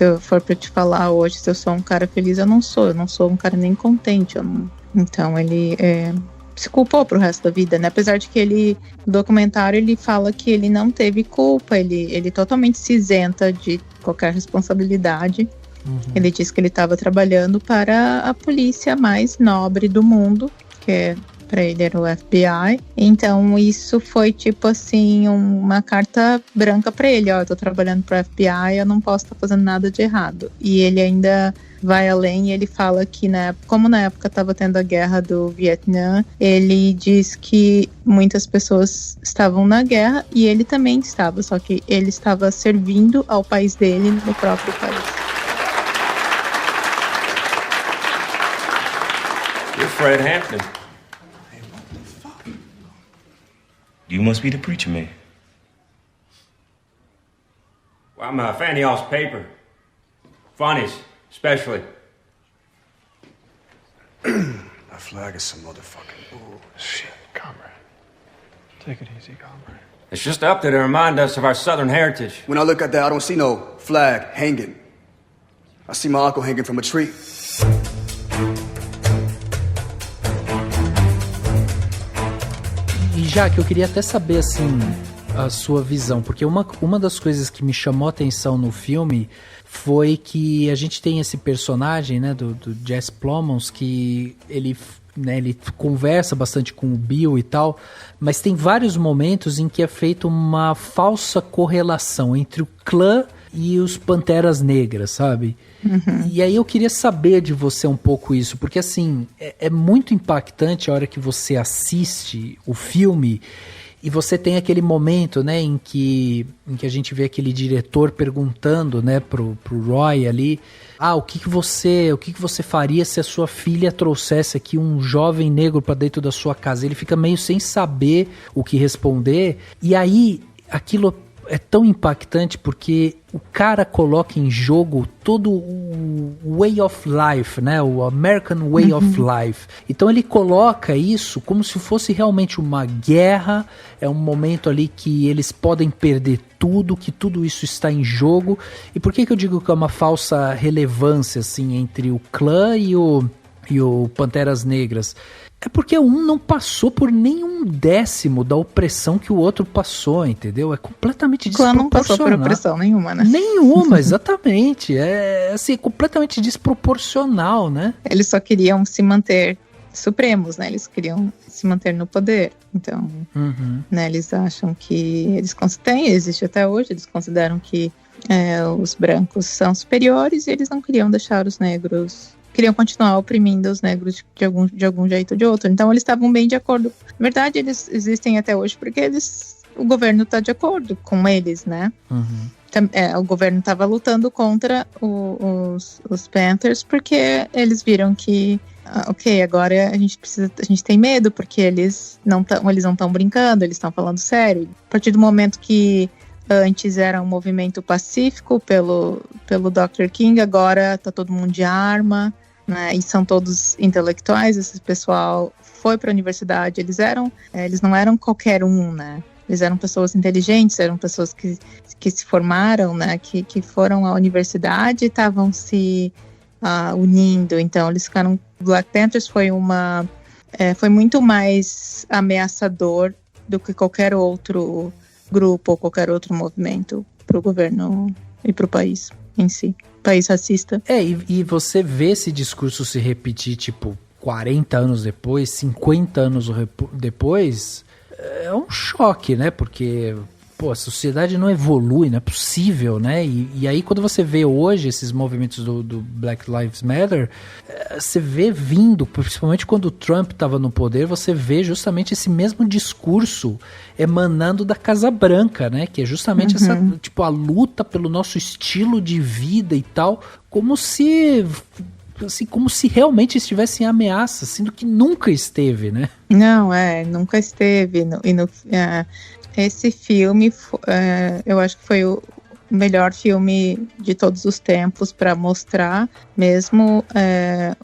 eu for para te falar hoje se eu sou um cara feliz, eu não sou um cara nem contente, então ele se culpou pro resto da vida, né? Apesar de que no documentário ele fala que ele não teve culpa, ele totalmente se isenta de qualquer responsabilidade. Ele disse que ele estava trabalhando para a polícia mais nobre do mundo, que para ele era o FBI. Então isso foi tipo assim, uma carta branca para ele, eu tô trabalhando para o FBI, eu não posso estar fazendo nada de errado. E ele ainda vai além e ele fala que, como na época estava tendo a guerra do Vietnã, ele diz que muitas pessoas estavam na guerra e ele também estava, só que ele estava servindo ao país dele no próprio país. You're Fred Hampton. Hey, what the fuck? You must be the preacher man. Well, I'm Fanny All's paper. Funnies. Especially. That flag is some motherfucking bullshit, comrade. Take it easy, comrade. It's just up there to remind us of our Southern heritage. When I look at that, I don't see no flag hanging. I see my uncle hanging from a tree. E Jaque, eu queria até saber, assim, a sua visão, porque uma das coisas que me chamou a atenção no filme foi que a gente tem esse personagem, né, do Jesse Plemons, que ele conversa bastante com o Bill e tal, mas tem vários momentos em que é feita uma falsa correlação entre o clã e os Panteras Negras, sabe? E aí eu queria saber de você um pouco isso, porque assim, é muito impactante a hora que você assiste o filme e você tem aquele momento, né, em que a gente vê aquele diretor perguntando, né, pro Roy ali, o que você faria se a sua filha trouxesse aqui um jovem negro para dentro da sua casa? Ele fica meio sem saber o que responder, e aí aquilo é tão impactante porque o cara coloca em jogo todo o way of life, né? O American way of life. Então ele coloca isso como se fosse realmente uma guerra, é um momento ali que eles podem perder tudo, que tudo isso está em jogo. E por que eu digo que é uma falsa relevância assim, entre o clã e o Panteras Negras? É porque um não passou por nenhum décimo da opressão que o outro passou, entendeu? É completamente desproporcional. O clã não passou por opressão nenhuma, né? Nenhuma, exatamente. É assim, completamente desproporcional, né? Eles só queriam se manter supremos, né? Eles queriam se manter no poder. Então, né, eles acham que existe até hoje, eles consideram que os brancos são superiores e eles não queriam deixar os negros... Queriam continuar oprimindo os negros de algum jeito ou de outro. Então eles estavam bem de acordo. Na verdade, eles existem até hoje porque o governo está de acordo com eles, né? O governo estava lutando contra os Panthers porque eles viram que agora a gente tem medo porque eles não estão brincando, eles estão falando sério. A partir do momento que antes era um movimento pacífico pelo Dr. King, agora tá todo mundo de arma, né? E são todos intelectuais. Esse pessoal foi para a universidade, eles não eram qualquer um, né? Eles eram pessoas inteligentes, eram pessoas que se formaram, né? Que foram à universidade e estavam se unindo. Então eles ficaram... Black Panthers foi muito mais ameaçador do que qualquer outro grupo ou qualquer outro movimento para o governo e para o país em si. País racista. E você vê esse discurso se repetir, tipo, 40 anos depois, 50 anos depois, é um choque, né? Porque pô, a sociedade não evolui, não é possível, né? E aí quando você vê hoje esses movimentos do Black Lives Matter, você vê vindo, principalmente quando o Trump estava no poder, você vê justamente esse mesmo discurso emanando da Casa Branca, né? Que é justamente essa, tipo, a luta pelo nosso estilo de vida e tal, como se realmente estivesse em ameaça, sendo que nunca esteve, né? Não, nunca esteve. Esse filme, eu acho que foi o melhor filme de todos os tempos para mostrar mesmo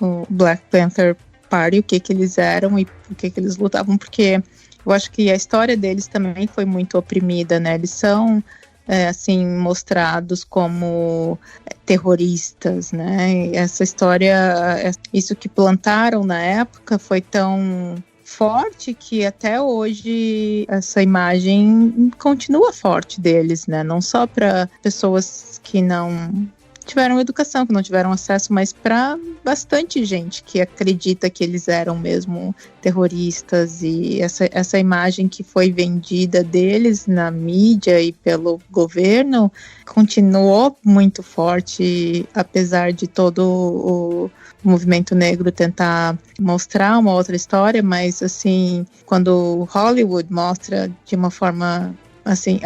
o Black Panther Party, o que eles eram e o que eles lutavam, porque eu acho que a história deles também foi muito oprimida, né? Eles são assim, mostrados como terroristas, né? E essa história, isso que plantaram na época foi tão forte que até hoje essa imagem continua forte deles, né? Não só para pessoas que não tiveram educação, que não tiveram acesso, mas para bastante gente que acredita que eles eram mesmo terroristas, e essa imagem que foi vendida deles na mídia e pelo governo continuou muito forte, apesar de todo o movimento negro tentar mostrar uma outra história, mas assim, quando Hollywood mostra de uma forma assim,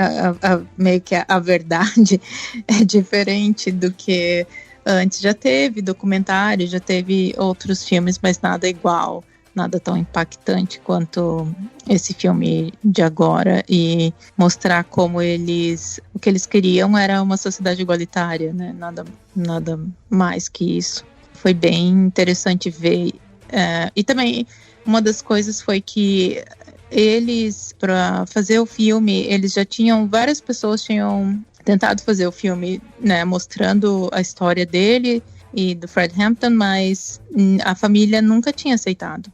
meio que a verdade é diferente do que antes. Já teve documentário, já teve outros filmes, mas nada igual, nada tão impactante quanto esse filme de agora, e mostrar como o que eles queriam era uma sociedade igualitária, né? Nada mais que isso. Foi bem interessante ver. E também uma das coisas foi que eles, para fazer o filme, várias pessoas tinham tentado fazer o filme, né, mostrando a história dele e do Fred Hampton, mas a família nunca tinha aceitado.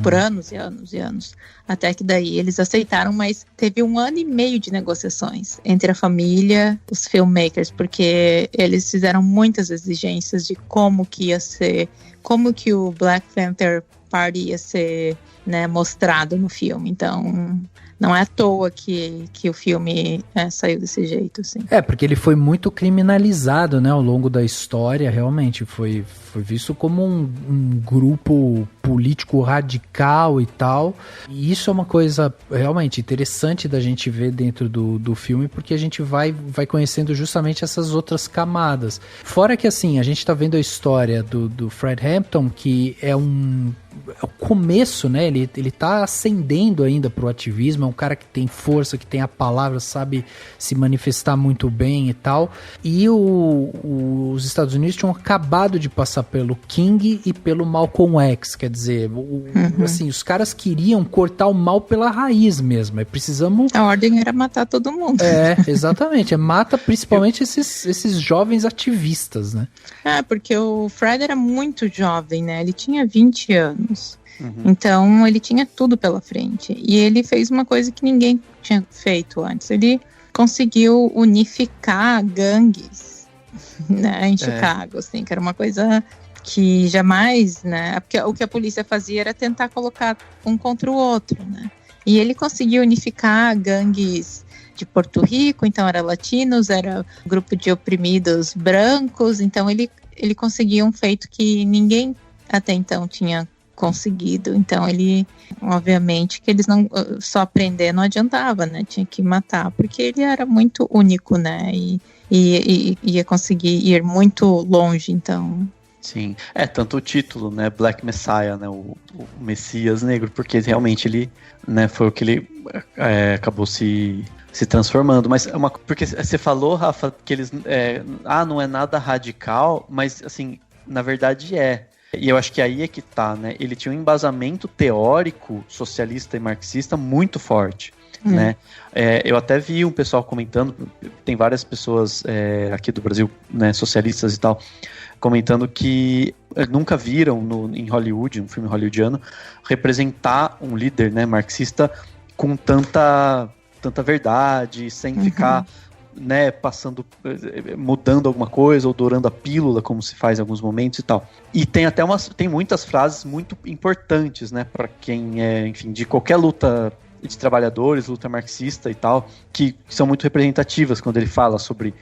Por anos e anos e anos. Até que daí eles aceitaram, mas teve 1 ano e meio de negociações entre a família, os filmmakers, porque eles fizeram muitas exigências de como que o Black Panther Party ia ser, né, mostrado no filme. Então, não é à toa que o filme saiu desse jeito, assim. Porque ele foi muito criminalizado, né, ao longo da história, realmente. Foi visto como um grupo político radical e tal. E isso é uma coisa realmente interessante da gente ver dentro do filme, porque a gente vai conhecendo justamente essas outras camadas. Fora que, assim, a gente tá vendo a história do Fred Hampton, que é o começo, né? Ele tá ascendendo ainda pro ativismo, é um cara que tem força, que tem a palavra, sabe se manifestar muito bem e tal. E os Estados Unidos tinham acabado de passar pelo King e pelo Malcolm X, quer dizer, assim, os caras queriam cortar o mal pela raiz mesmo. A ordem era matar todo mundo. Exatamente, mata principalmente esses jovens ativistas, né? Porque o Fred era muito jovem, né? Ele tinha 20 anos. Então ele tinha tudo pela frente, e ele fez uma coisa que ninguém tinha feito antes. Ele conseguiu unificar gangues, né, em Chicago, assim, que era uma coisa que jamais, né, porque o que a polícia fazia era tentar colocar um contra o outro, né, e ele conseguiu unificar gangues de Porto Rico, então era latinos, era grupo de oprimidos brancos, então ele conseguiu um feito que ninguém até então tinha conseguido. Então ele, obviamente que eles não, só aprender não adiantava, né, tinha que matar, porque ele era muito único, né, e ia conseguir ir muito longe, então. Sim, tanto o título, né, Black Messiah, né, o Messias Negro, porque realmente ele, né, foi o que ele acabou se transformando. Mas porque você falou, Rafa, que eles não é nada radical, mas assim, na verdade e eu acho que aí é que tá, né? Ele tinha um embasamento teórico socialista e marxista muito forte, né? Eu até vi um pessoal comentando, tem várias pessoas aqui do Brasil, né, socialistas e tal, comentando que nunca viram em Hollywood, um filme hollywoodiano, representar um líder, né, marxista com tanta verdade, sem ficar, né, mudando alguma coisa ou dourando a pílula, como se faz em alguns momentos e tal. E tem até muitas frases muito importantes, né, para quem enfim, de qualquer luta de trabalhadores, luta marxista e tal, que são muito representativas quando ele fala sobre,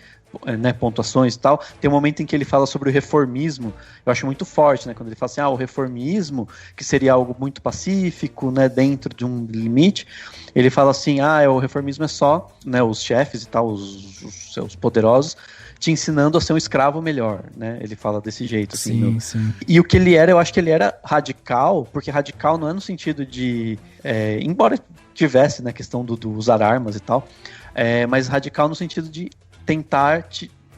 né, pontuações e tal. Tem um momento em que ele fala sobre o reformismo, eu acho muito forte, né, quando ele fala assim, o reformismo, que seria algo muito pacífico, né, dentro de um limite, ele fala assim, o reformismo é só, né, os chefes e tal, os seus poderosos, te ensinando a ser um escravo melhor, né? Ele fala desse jeito, assim. Sim. E o que ele era, eu acho que ele era radical, porque radical não é no sentido de... embora tivesse, né, questão do usar armas e tal, mas radical no sentido de tentar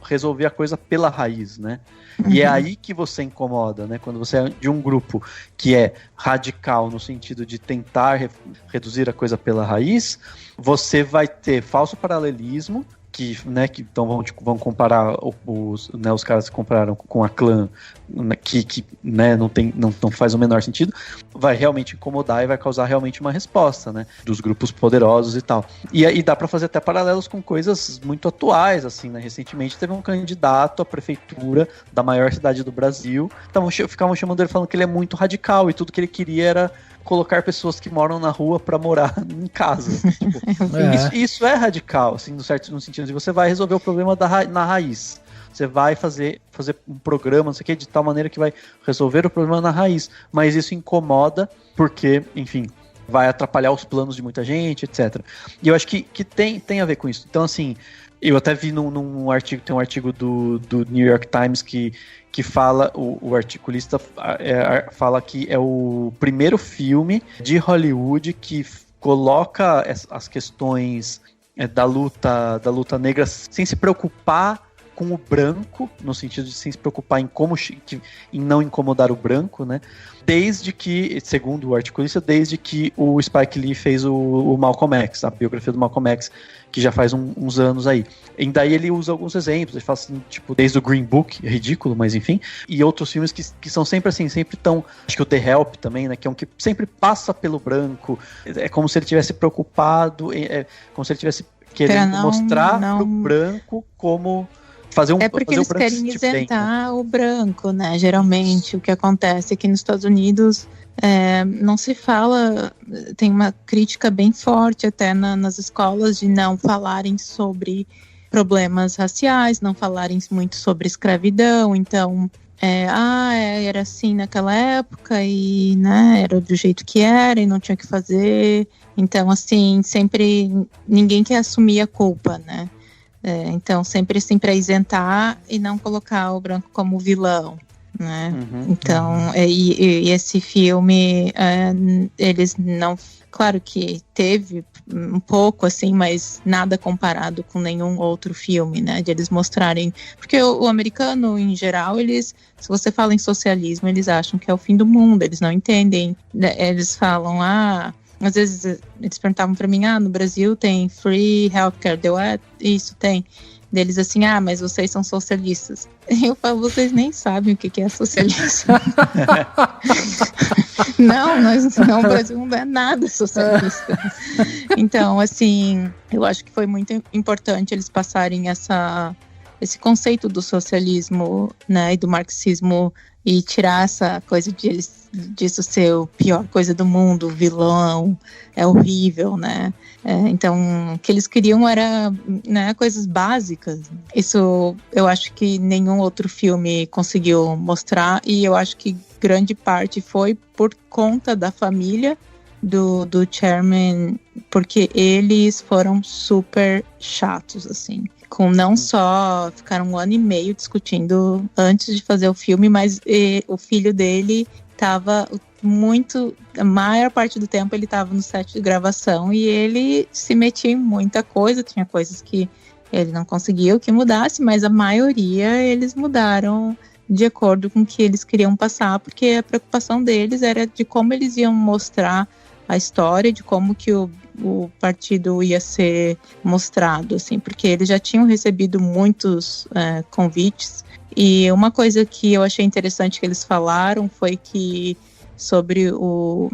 resolver a coisa pela raiz, né? Uhum. E é aí que você incomoda, né? Quando você é de um grupo que é radical no sentido de tentar reduzir a coisa pela raiz, você vai ter falso paralelismo, que então vão comparar os caras que compararam com a Clã, que né, não faz o menor sentido, vai realmente incomodar e vai causar realmente uma resposta, né, dos grupos poderosos e tal. E dá pra fazer até paralelos com coisas muito atuais, assim, né? Recentemente teve um candidato à prefeitura da maior cidade do Brasil, então ficavam chamando ele, falando que ele é muito radical e tudo que ele queria era colocar pessoas que moram na rua pra morar em casa. Tipo, isso é radical, assim, no sentido de você vai resolver o problema na raiz. Você vai fazer um programa, não sei o que, de tal maneira que vai resolver o problema na raiz. Mas isso incomoda porque, enfim, vai atrapalhar os planos de muita gente, etc. E eu acho que tem a ver com isso. Então, assim, eu até vi num artigo, tem um artigo do New York Times que fala, o articulista fala que é o primeiro filme de Hollywood que coloca as questões da luta negra sem se preocupar com o branco, no sentido de sem se preocupar em não incomodar o branco, né? Desde que, segundo o articulista, desde que o Spike Lee fez o Malcolm X, a biografia do Malcolm X, que já faz uns anos aí. E daí ele usa alguns exemplos, ele fala assim, tipo, desde o Green Book, é ridículo, mas enfim, e outros filmes que são sempre assim, sempre tão, acho que o The Help também, né, que é um que sempre passa pelo branco, é como se ele tivesse preocupado, como se ele tivesse querendo mostrar pro branco como... porque eles querem isentar o branco, né? Geralmente o que acontece é que nos Estados Unidos não se fala, tem uma crítica bem forte até nas escolas de não falarem sobre problemas raciais, não falarem muito sobre escravidão, então era assim naquela época e, né, era do jeito que era e não tinha o que fazer, então assim, sempre ninguém quer assumir a culpa, né? Então, sempre assim, para isentar e não colocar o branco como vilão, né? Então, e esse filme, eles não... Claro que teve um pouco, assim, mas nada comparado com nenhum outro filme, né? De eles mostrarem... Porque o americano, em geral, se você fala em socialismo, eles acham que é o fim do mundo, eles não entendem. Eles falam, às vezes eles perguntavam pra mim, no Brasil tem free healthcare, isso tem. Deles assim, mas vocês são socialistas. Eu falo, vocês nem sabem o que é socialista. Não, o Brasil não é nada socialista. Então, assim, eu acho que foi muito importante eles passarem esse conceito do socialismo, né, e do marxismo, e tirar essa coisa disso ser a pior coisa do mundo, vilão, é horrível, né? Então, o que eles queriam era, né, coisas básicas. Isso eu acho que nenhum outro filme conseguiu mostrar, e eu acho que grande parte foi por conta da família do Chairman, porque eles foram super chatos, assim. Não só ficaram 1 ano e meio discutindo antes de fazer o filme, mas o filho dele estava a maior parte do tempo ele estava no set de gravação e ele se metia em muita coisa, tinha coisas que ele não conseguia que mudasse, mas a maioria eles mudaram de acordo com o que eles queriam passar, porque a preocupação deles era de como eles iam mostrar a história, de como que o partido ia ser mostrado, assim, porque eles já tinham recebido muitos convites, e uma coisa que eu achei interessante que eles falaram foi que sobre o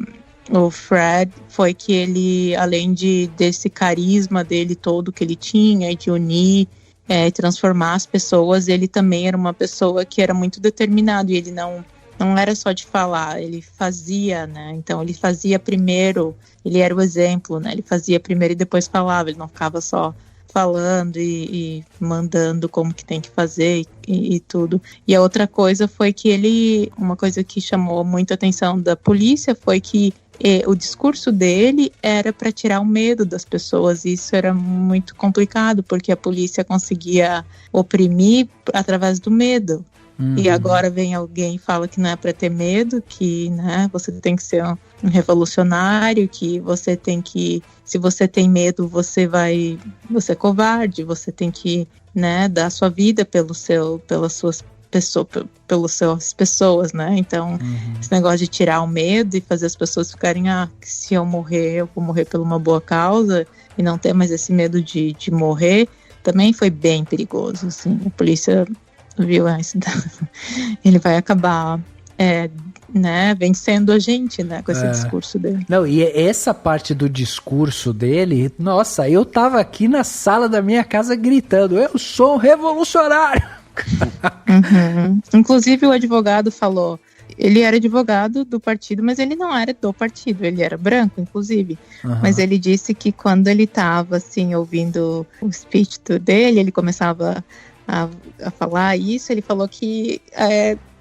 Fred, foi que ele, além desse carisma dele todo que ele tinha, e de unir e transformar as pessoas, ele também era uma pessoa que era muito determinado, e ele não era só de falar, ele fazia, né? Então ele fazia primeiro, ele era o exemplo, né? Ele fazia primeiro e depois falava, ele não ficava só falando e mandando como que tem que fazer e tudo. E a outra coisa foi que uma coisa que chamou muito a atenção da polícia foi que o discurso dele era para tirar o medo das pessoas. Isso era muito complicado, porque a polícia conseguia oprimir através do medo. E agora vem alguém e fala que não é para ter medo, que, né, você tem que ser um revolucionário, que você tem que, se você tem medo, você é covarde, você tem que, né, dar sua vida pelas suas pessoas, né? Então, esse negócio de tirar o medo e fazer as pessoas ficarem, que se eu morrer, eu vou morrer por uma boa causa, e não ter mais esse medo de morrer, também foi bem perigoso, assim. A polícia viu, ele vai acabar né, vencendo a gente, né, com esse discurso dele. Não, e essa parte do discurso dele, nossa, eu tava aqui na sala da minha casa gritando, eu sou um revolucionário. Inclusive o advogado falou, ele era advogado do partido, mas ele não era do partido, ele era branco, inclusive. Mas ele disse que quando ele tava, assim, ouvindo o speech dele, ele começava a falar isso, ele falou que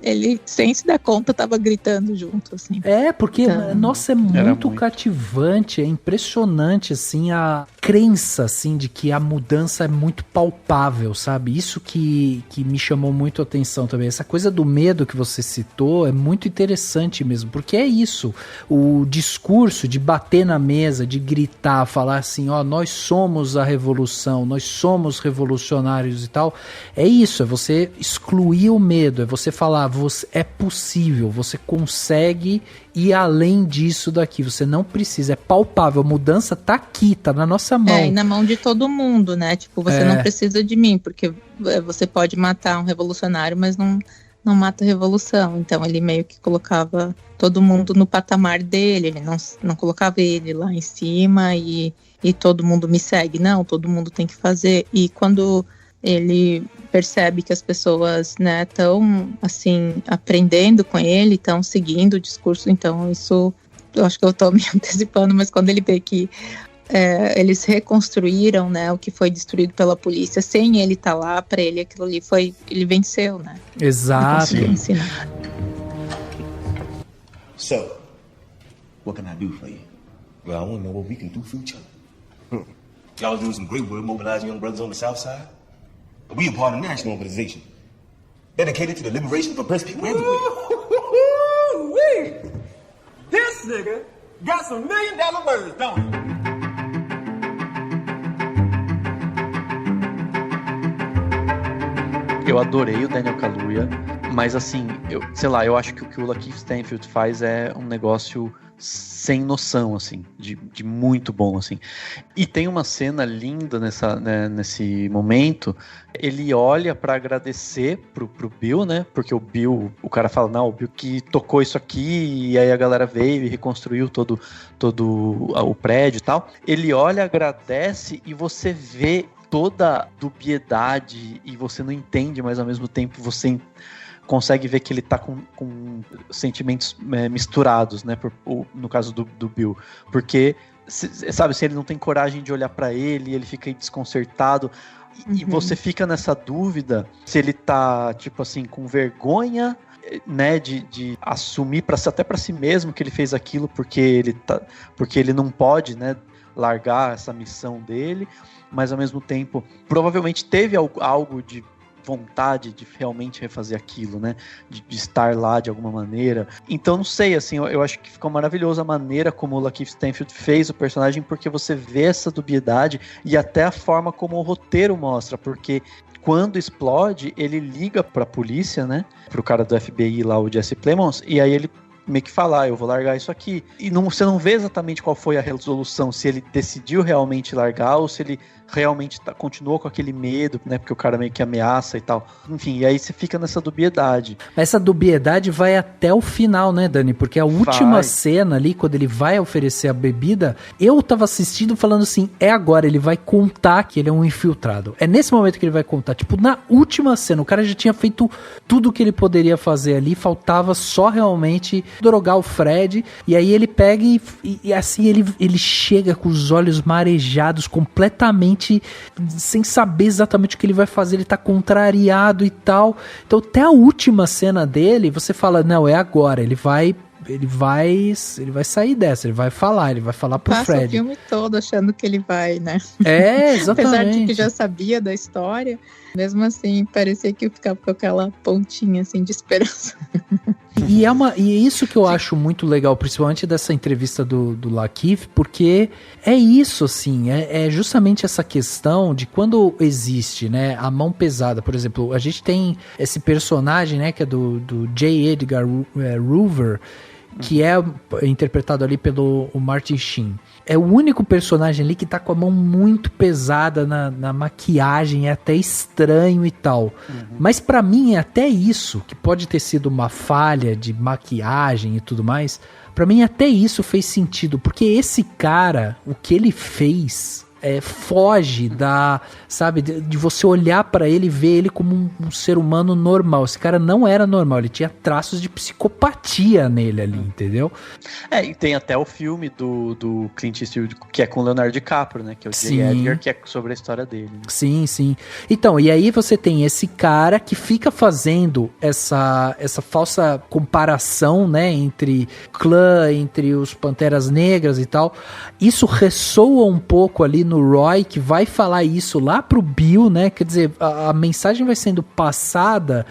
ele, sem se dar conta, tava gritando junto, assim. Porque, então, nossa, é muito cativante, é impressionante, assim, a crença, assim, de que a mudança é muito palpável, sabe? Isso que me chamou muito a atenção também. Essa coisa do medo que você citou é muito interessante mesmo, porque é isso, o discurso de bater na mesa, de gritar, falar assim, nós somos a revolução, nós somos revolucionários e tal, é isso, é você excluir o medo, é você falar, é possível, você consegue ir além disso daqui, você não precisa, é palpável, a mudança tá aqui, tá na nossa mão. E na mão de todo mundo, né, tipo, você não precisa de mim, porque você pode matar um revolucionário, mas não mata a revolução. Então ele meio que colocava todo mundo no patamar dele, ele não colocava ele lá em cima e todo mundo me segue, não, todo mundo tem que fazer. E quando ele percebe que as pessoas, né, estão, assim, aprendendo com ele, estão seguindo o discurso, então isso, eu acho que eu estou me antecipando, mas quando ele vê que eles reconstruíram, né, o que foi destruído pela polícia, sem ele estar lá, para ele aquilo ali ele venceu, né? Exato. So, what can I do for you? Well, I want to know what we can do for each other. Y'all doing some great work mobilizing young brothers on the South Side. We are part of a national organization dedicated to the liberation of oppressed people everywhere. This nigga got some $1 million words, don't he? Eu adorei o Daniel Kaluuya, mas assim, eu acho que o que o Lakeith Stanfield faz é um negócio sem noção, assim, de muito bom, assim. E tem uma cena linda nesse momento, ele olha pra agradecer pro Bill, né, porque o cara fala, não, o Bill que tocou isso aqui, e aí a galera veio e reconstruiu todo o prédio e tal. Ele olha, agradece, e você vê toda a dubiedade, e você não entende, mas ao mesmo tempo você consegue ver que ele tá com sentimentos misturados, né, no caso do Bill, porque, sabe, se ele não tem coragem de olhar pra ele fica aí desconcertado, e você fica nessa dúvida se ele tá, tipo assim, com vergonha, né, de assumir até pra si mesmo que ele fez aquilo porque ele não pode, né, largar essa missão dele, mas ao mesmo tempo provavelmente teve algo de vontade de realmente refazer aquilo, né, de estar lá de alguma maneira. Então não sei, assim, eu acho que ficou maravilhosa a maneira como o Lakeith Stanfield fez o personagem, porque você vê essa dubiedade e até a forma como o roteiro mostra, porque quando explode, ele liga pra polícia, né, pro cara do FBI lá, o Jesse Plemons, e aí ele meio que falar, eu vou largar isso aqui. E você não vê exatamente qual foi a resolução, se ele decidiu realmente largar ou se ele realmente continuou com aquele medo, né? Porque o cara meio que ameaça e tal. Enfim, e aí você fica nessa dubiedade. Mas essa dubiedade vai até o final, né, Dani? Porque a última cena ali, quando ele vai oferecer a bebida, eu tava assistindo falando assim, é agora, ele vai contar que ele é um infiltrado. É nesse momento que ele vai contar. Tipo, na última cena, o cara já tinha feito tudo o que ele poderia fazer ali, faltava só realmente drogar o Fred, e aí ele pega e assim, ele chega com os olhos marejados, completamente sem saber exatamente o que ele vai fazer, ele tá contrariado e tal. Então até a última cena dele, você fala, não, é agora, ele vai sair dessa, ele vai falar pro Fred. Passa o filme todo achando que ele vai, né? É, exatamente. Apesar de que já sabia da história, mesmo assim, parecia que ficava com aquela pontinha, assim, de esperança. E é isso que eu acho muito legal, principalmente dessa entrevista do Lakeith, porque é isso, assim, é justamente essa questão de quando existe, né, a mão pesada. Por exemplo, a gente tem esse personagem, né, que é do J. Edgar Hoover, que é interpretado ali pelo Martin Sheen. É o único personagem ali que tá com a mão muito pesada na maquiagem, é até estranho e tal. Mas pra mim é até isso, que pode ter sido uma falha de maquiagem e tudo mais, pra mim até isso fez sentido, porque esse cara, o que ele fez... foge sabe, de você olhar pra ele e ver ele como um ser humano normal. Esse cara não era normal, ele tinha traços de psicopatia nele ali, entendeu? E tem até o filme do Clint Eastwood, que é com o Leonardo DiCaprio, né, que é o J. Edgar, que é sobre a história dele, né? Sim. Então, e aí você tem esse cara que fica fazendo essa falsa comparação, né, entre clã, entre os Panteras Negras e tal. Isso ressoa um pouco ali no Roy, que vai falar isso lá pro Bill, né? Quer dizer, a mensagem vai sendo passada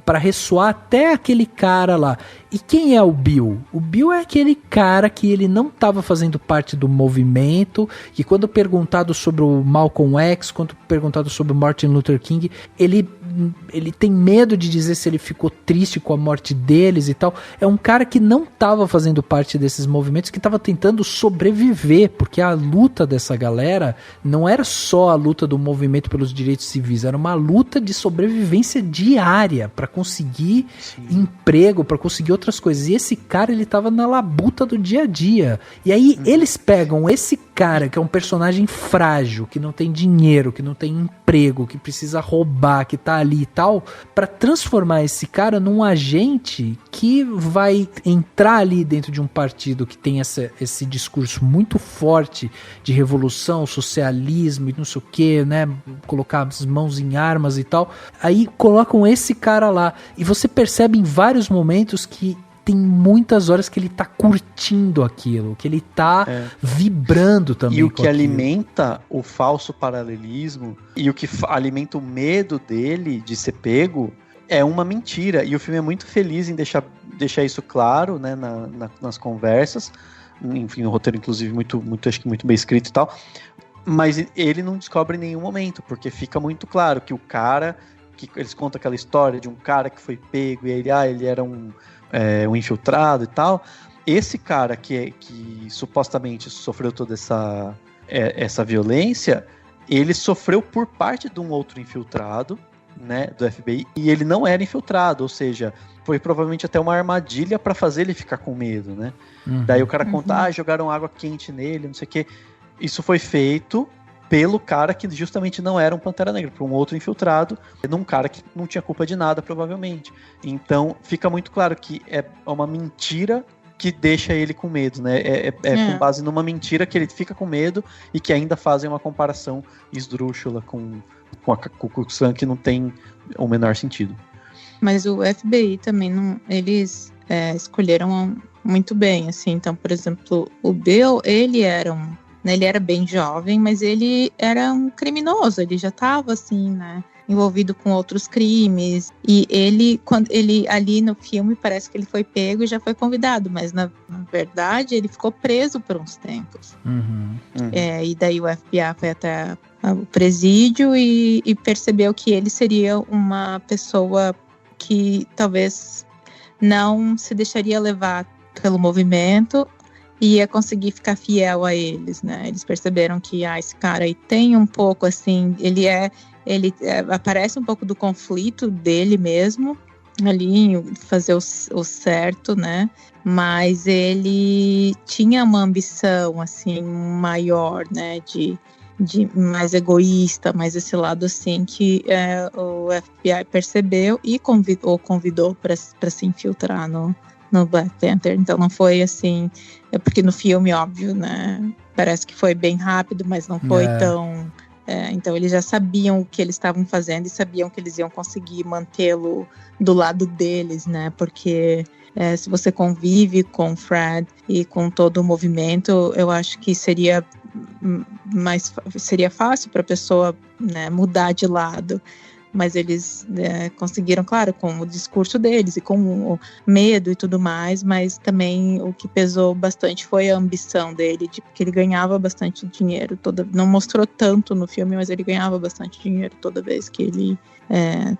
para ressoar até aquele cara lá. E quem é o Bill? O Bill é aquele cara que ele não estava fazendo parte do movimento, que quando perguntado sobre o Malcolm X, quando perguntado sobre o Martin Luther King, ele tem medo de dizer se ele ficou triste com a morte deles e tal. É um cara que não estava fazendo parte desses movimentos, que estava tentando sobreviver, porque a luta dessa galera não era só a luta do movimento pelos direitos civis, era uma luta de sobrevivência diária para conseguir emprego, para conseguir outras coisas. E esse cara, ele tava na labuta do dia a dia. E aí eles pegam esse cara, que é um personagem frágil, que não tem dinheiro, que não tem emprego, que precisa roubar, que tá ali e tal, para transformar esse cara num agente que vai entrar ali dentro de um partido que tem esse discurso muito forte de revolução, socialismo e não sei o que, né, colocar as mãos em armas e tal. Aí colocam esse cara lá e você percebe em vários momentos que tem muitas horas que ele tá curtindo aquilo, que ele tá vibrando também. E o que alimenta o falso paralelismo e o que alimenta o medo dele de ser pego é uma mentira. E o filme é muito feliz em deixar isso claro, né, nas conversas. Enfim, o roteiro, inclusive, acho que muito bem escrito e tal. Mas ele não descobre em nenhum momento, porque fica muito claro que o cara, que eles contam aquela história de um cara que foi pego e ele era um infiltrado e tal. Esse cara que supostamente sofreu toda essa violência, ele sofreu por parte de um outro infiltrado, né, do FBI, e ele não era infiltrado, ou seja, foi provavelmente até uma armadilha para fazer ele ficar com medo, né? Daí o cara conta, jogaram água quente nele, não sei o que. Isso foi feito pelo cara que justamente não era um Pantera Negra, por um outro infiltrado, num cara que não tinha culpa de nada, provavelmente. Então, fica muito claro que é uma mentira que deixa ele com medo, né? Com base numa mentira que ele fica com medo e que ainda fazem uma comparação esdrúxula com a Ku Klux Klan, que não tem o menor sentido. Mas o FBI também, eles escolheram muito bem, assim. Então, por exemplo, o Bill, ele era bem jovem, mas ele era um criminoso, ele já estava assim, né, envolvido com outros crimes, e quando ele ali no filme parece que ele foi pego e já foi convidado, mas na verdade ele ficou preso por uns tempos. E daí o FBI foi até o presídio e percebeu que ele seria uma pessoa que talvez não se deixaria levar pelo movimento e ia conseguir ficar fiel a eles, né? Eles perceberam que esse cara aí tem um pouco assim, ele aparece um pouco do conflito dele mesmo ali em fazer o certo, né? Mas ele tinha uma ambição assim maior, né? De mais egoísta, mais esse lado assim que o FBI percebeu e convidou para se infiltrar no Black Panther. Então não foi assim, porque no filme, óbvio, né, parece que foi bem rápido, mas não foi tão... então eles já sabiam o que eles estavam fazendo e sabiam que eles iam conseguir mantê-lo do lado deles, né, porque se você convive com o Fred e com todo o movimento, eu acho que seria fácil para a pessoa, né, mudar de lado. Mas eles conseguiram, claro, com o discurso deles e com o medo e tudo mais, mas também o que pesou bastante foi a ambição dele, porque ele ganhava bastante dinheiro, não mostrou tanto no filme, mas ele ganhava bastante dinheiro toda vez que ele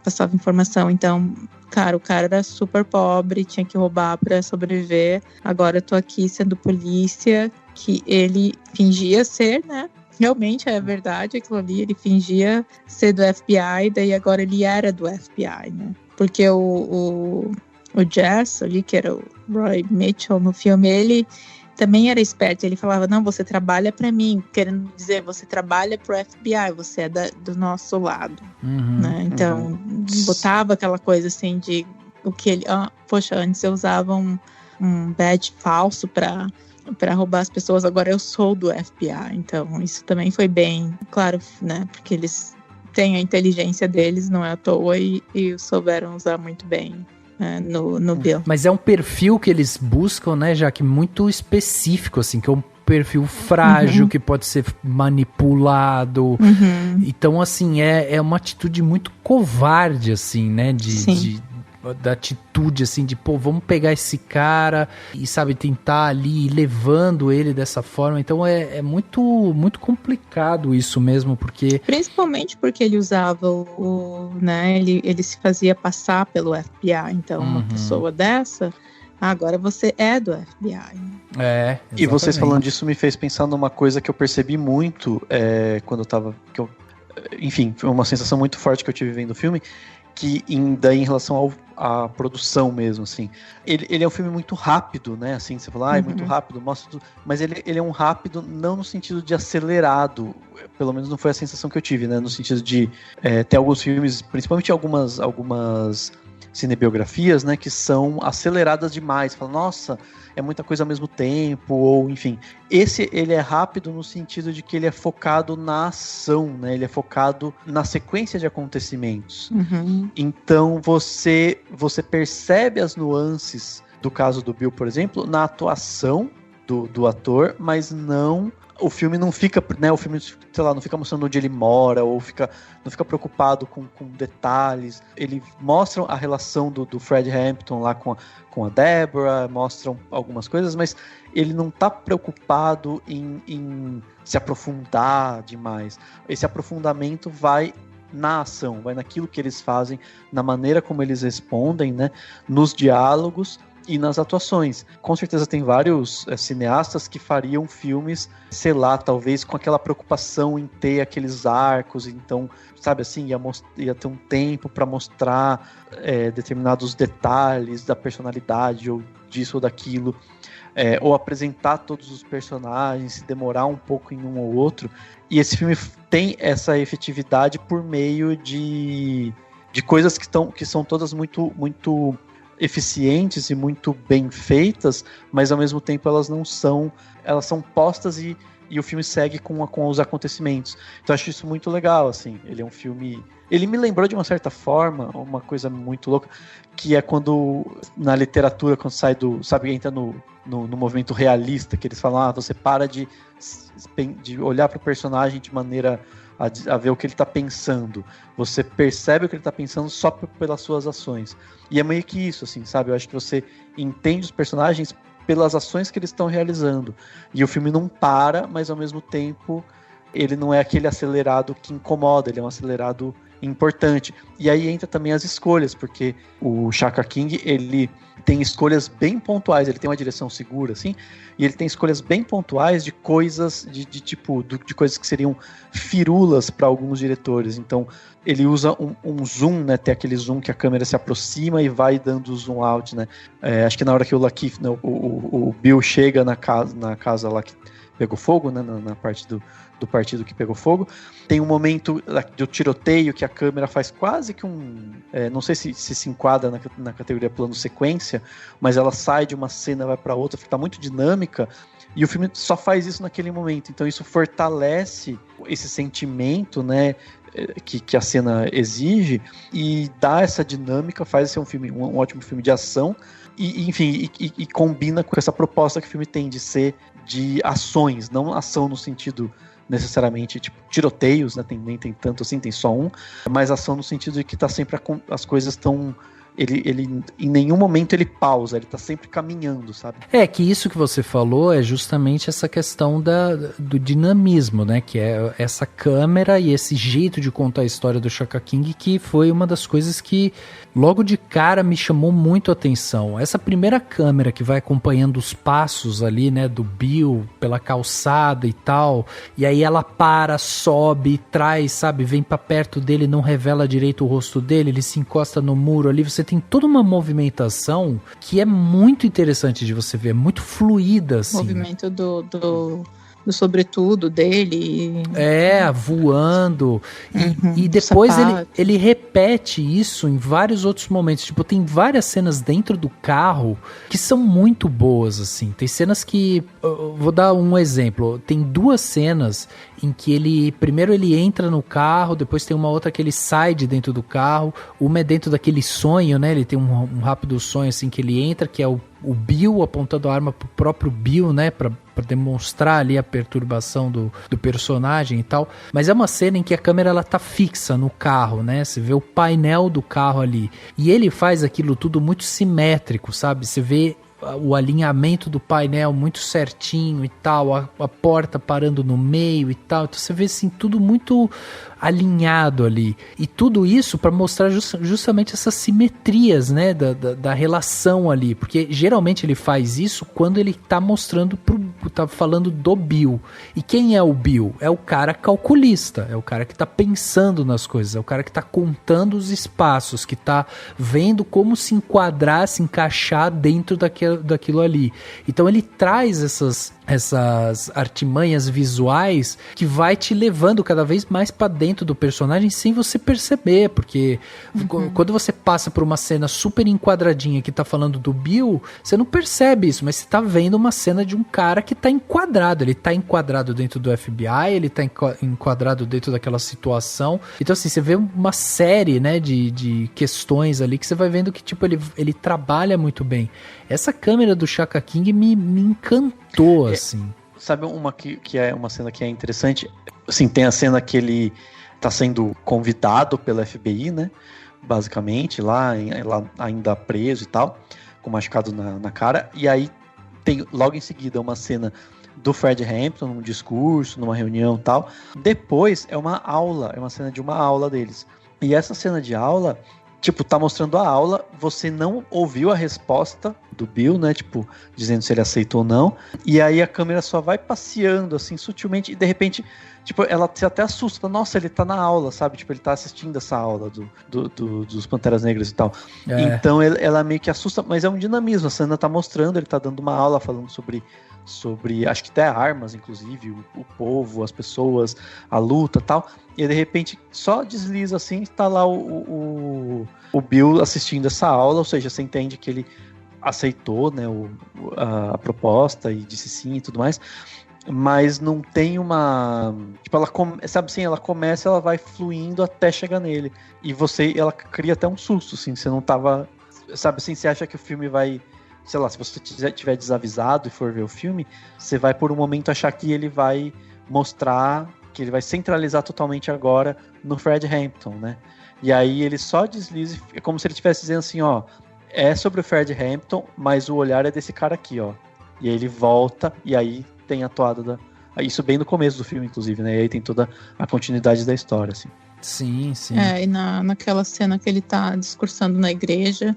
passava informação. Então, cara, o cara era super pobre, tinha que roubar para sobreviver. Agora eu tô aqui sendo polícia, que ele fingia ser, né? Realmente é verdade aquilo ali, ele fingia ser do FBI, daí agora ele era do FBI, né? Porque o Jess ali, que era o Roy Mitchell no filme, ele também era esperto, ele falava, não, você trabalha pra mim, querendo dizer, você trabalha pro FBI, você é do nosso lado, né? Então, botava aquela coisa assim de, o que ele, poxa, antes eu usava um badge falso para roubar as pessoas, agora eu sou do FBI. Então isso também foi bem claro, né, porque eles têm a inteligência deles, não é à toa, e souberam usar muito bem no Bill. Mas é um perfil que eles buscam, né, já que muito específico, assim, que é um perfil frágil, que pode ser manipulado. Então, assim, é uma atitude muito covarde, assim, né, da atitude, assim, de, pô, vamos pegar esse cara e, sabe, tentar ali ir levando ele dessa forma. Então é muito, muito complicado isso mesmo, porque... Principalmente porque ele usava né, ele se fazia passar pelo FBI. Então, uma pessoa dessa, agora você é do FBI. Exatamente. E vocês falando disso me fez pensar numa coisa que eu percebi muito quando eu tava... enfim, foi uma sensação muito forte que eu tive vendo o filme, que daí em relação à produção mesmo, assim. Ele é um filme muito rápido, né? Assim, você fala, é muito rápido, mostra tudo. Mas ele é um rápido não no sentido de acelerado, pelo menos não foi a sensação que eu tive, né? No sentido de ter alguns filmes, principalmente algumas cinebiografias, né? Que são aceleradas demais. Fala, nossa, é muita coisa ao mesmo tempo, ou enfim. Ele é rápido no sentido de que ele é focado na ação, né? Ele é focado na sequência de acontecimentos. Então você percebe as nuances do caso do Bill, por exemplo, na atuação do ator, mas não... O filme não fica, né, o filme, sei lá, não fica mostrando onde ele mora, ou não fica preocupado com detalhes. Ele mostra a relação do Fred Hampton lá com a Deborah, mostram algumas coisas, mas ele não tá preocupado em se aprofundar demais. Esse aprofundamento vai na ação, vai naquilo que eles fazem, na maneira como eles respondem, né, nos diálogos e nas atuações. Com certeza tem vários cineastas que fariam filmes, sei lá, talvez com aquela preocupação em ter aqueles arcos, então, sabe assim, ia ter um tempo para mostrar determinados detalhes da personalidade, ou disso ou daquilo, ou apresentar todos os personagens, se demorar um pouco em um ou outro. E esse filme tem essa efetividade por meio de coisas que são todas muito, muito eficientes e muito bem feitas, mas ao mesmo tempo elas são postas e o filme segue com os acontecimentos. Então eu acho isso muito legal, assim. Ele é um filme... Ele me lembrou de uma certa forma, uma coisa muito louca, que é quando na literatura, quando sai sabe, entra no movimento realista, que eles falam, você para de olhar para o personagem de maneira a ver o que ele está pensando. Você percebe o que ele está pensando só pelas suas ações. E é meio que isso, assim, sabe? Eu acho que você entende os personagens pelas ações que eles estão realizando. E o filme não para, mas ao mesmo tempo ele não é aquele acelerado que incomoda, ele é um acelerado importante. E aí entra também as escolhas, porque o Shaka King, ele tem escolhas bem pontuais, ele tem uma direção segura, assim, e ele tem escolhas bem pontuais de coisas, de coisas que seriam firulas para alguns diretores. Então, ele usa um zoom, né, tem aquele zoom que a câmera se aproxima e vai dando zoom out, né. Acho que na hora que o Lakeith, né, o Bill chega na casa lá que pegou fogo, né, na parte do partido que pegou fogo. Tem um momento do tiroteio que a câmera faz quase que não sei se enquadra na categoria plano sequência, mas ela sai de uma cena e vai para outra, fica muito dinâmica, e o filme só faz isso naquele momento. Então isso fortalece esse sentimento, né, que a cena exige, e dá essa dinâmica, faz ser um ótimo filme de ação, e enfim, e combina com essa proposta que o filme tem de ser de ações, não ação no sentido necessariamente, tipo, tiroteios, né? Nem tem tanto assim, tem só um, mas ação no sentido de que tá sempre as coisas estão... Ele em nenhum momento ele pausa, ele tá sempre caminhando, sabe? Que isso que você falou é justamente essa questão do dinamismo, né? Que é essa câmera e esse jeito de contar a história do Shaka King, que foi uma das coisas que logo de cara me chamou muito a atenção. Essa primeira câmera que vai acompanhando os passos ali, né, do Bill pela calçada e tal, e aí ela para, sobe, traz, sabe, vem pra perto dele, não revela direito o rosto dele, ele se encosta no muro ali, você tem toda uma movimentação que é muito interessante de você ver, muito fluida, assim. O movimento do sobretudo dele. Voando. E depois ele repete isso em vários outros momentos. Tipo, tem várias cenas dentro do carro que são muito boas, assim. Tem cenas que... Vou dar um exemplo. Tem 2 cenas em que primeiro ele entra no carro, depois tem uma outra que ele sai de dentro do carro. Uma é dentro daquele sonho, né? Ele tem um rápido sonho, assim, que ele entra, que é o Bill apontando a arma pro próprio Bill, né? Pra demonstrar ali a perturbação do personagem e tal. Mas é uma cena em que a câmera ela tá fixa no carro, né? Você vê o painel do carro ali. E ele faz aquilo tudo muito simétrico, sabe? Você vê o alinhamento do painel muito certinho e tal, a porta parando no meio e tal. Então você vê assim, tudo muito alinhado ali. E tudo isso para mostrar justamente essas simetrias, né, da relação ali. Porque geralmente ele faz isso quando ele tá mostrando tá falando do Bill. E quem é o Bill? É o cara calculista, é o cara que tá pensando nas coisas, é o cara que tá contando os espaços, que tá vendo como se enquadrar, se encaixar dentro daquilo ali. Então ele traz essas artimanhas visuais que vai te levando cada vez mais pra dentro do personagem sem você perceber, porque quando você passa por uma cena super enquadradinha que tá falando do Bill, você não percebe isso, mas você tá vendo uma cena de um cara que tá enquadrado, ele tá enquadrado dentro do FBI, ele tá enquadrado dentro daquela situação. Então assim, você vê uma série, né, de questões ali que você vai vendo que tipo, ele trabalha muito bem. Essa câmera do Shaka King me encantou, assim. Sabe uma que é uma cena que é interessante? Assim, tem a cena que ele tá sendo convidado pela FBI, né? Basicamente, lá ainda preso e tal, com machucado na cara. E aí tem logo em seguida uma cena do Fred Hampton, num discurso, numa reunião e tal. Depois é uma aula, é uma cena de uma aula deles. E essa cena de aula, tipo, tá mostrando a aula, você não ouviu a resposta do Bill, né, tipo, dizendo se ele aceitou ou não, e aí a câmera só vai passeando, assim, sutilmente, e de repente, tipo, ela se até assusta, fala, nossa, ele tá na aula, sabe, tipo, ele tá assistindo essa aula dos Panteras Negras e tal. Então ela meio que assusta, mas é um dinamismo, a cena tá mostrando, ele tá dando uma aula falando sobre acho que até armas, inclusive, o povo, as pessoas, a luta e tal, e de repente só desliza assim, está lá o Bill assistindo essa aula, ou seja, você entende que ele aceitou, né, a proposta e disse sim e tudo mais, mas não tem uma... Tipo, ela sabe assim, ela começa, ela vai fluindo até chegar nele, e ela cria até um susto, assim, você não tava... Sabe assim, você acha que o filme vai... Sei lá, se você estiver desavisado e for ver o filme, você vai por um momento achar que ele vai mostrar, que ele vai centralizar totalmente agora no Fred Hampton, né? E aí ele só desliza, é como se ele estivesse dizendo assim, ó, é sobre o Fred Hampton, mas o olhar é desse cara aqui, ó. E aí ele volta, e aí tem a toada isso bem no começo do filme, inclusive, né? E aí tem toda a continuidade da história, assim. Sim, sim. E naquela cena que ele tá discursando na igreja,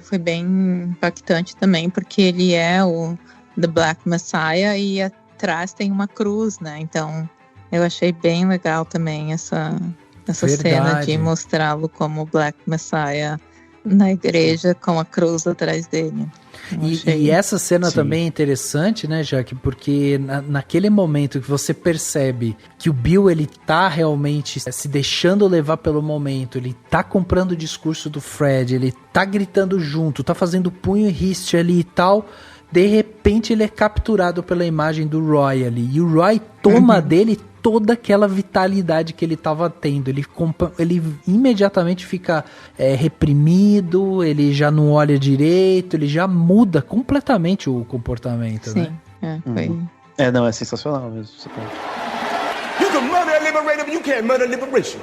foi bem impactante também, porque ele é o The Black Messiah e atrás tem uma cruz, né? Então eu achei bem legal também essa cena de mostrá-lo como Black Messiah na igreja com a cruz atrás dele. E essa cena também é interessante, né, Jaque? Porque naquele momento que você percebe que o Bill, ele tá realmente se deixando levar pelo momento, ele tá comprando o discurso do Fred, ele tá gritando junto, tá fazendo punho e riste ali e tal, de repente ele é capturado pela imagem do Roy ali, e o Roy toma dele toda aquela vitalidade que ele tava tendo. Ele imediatamente fica reprimido, ele já não olha direito, ele já muda completamente o comportamento, né? Foi. Não, é sensacional mesmo. You can murder a liberator, but you can't murder liberation.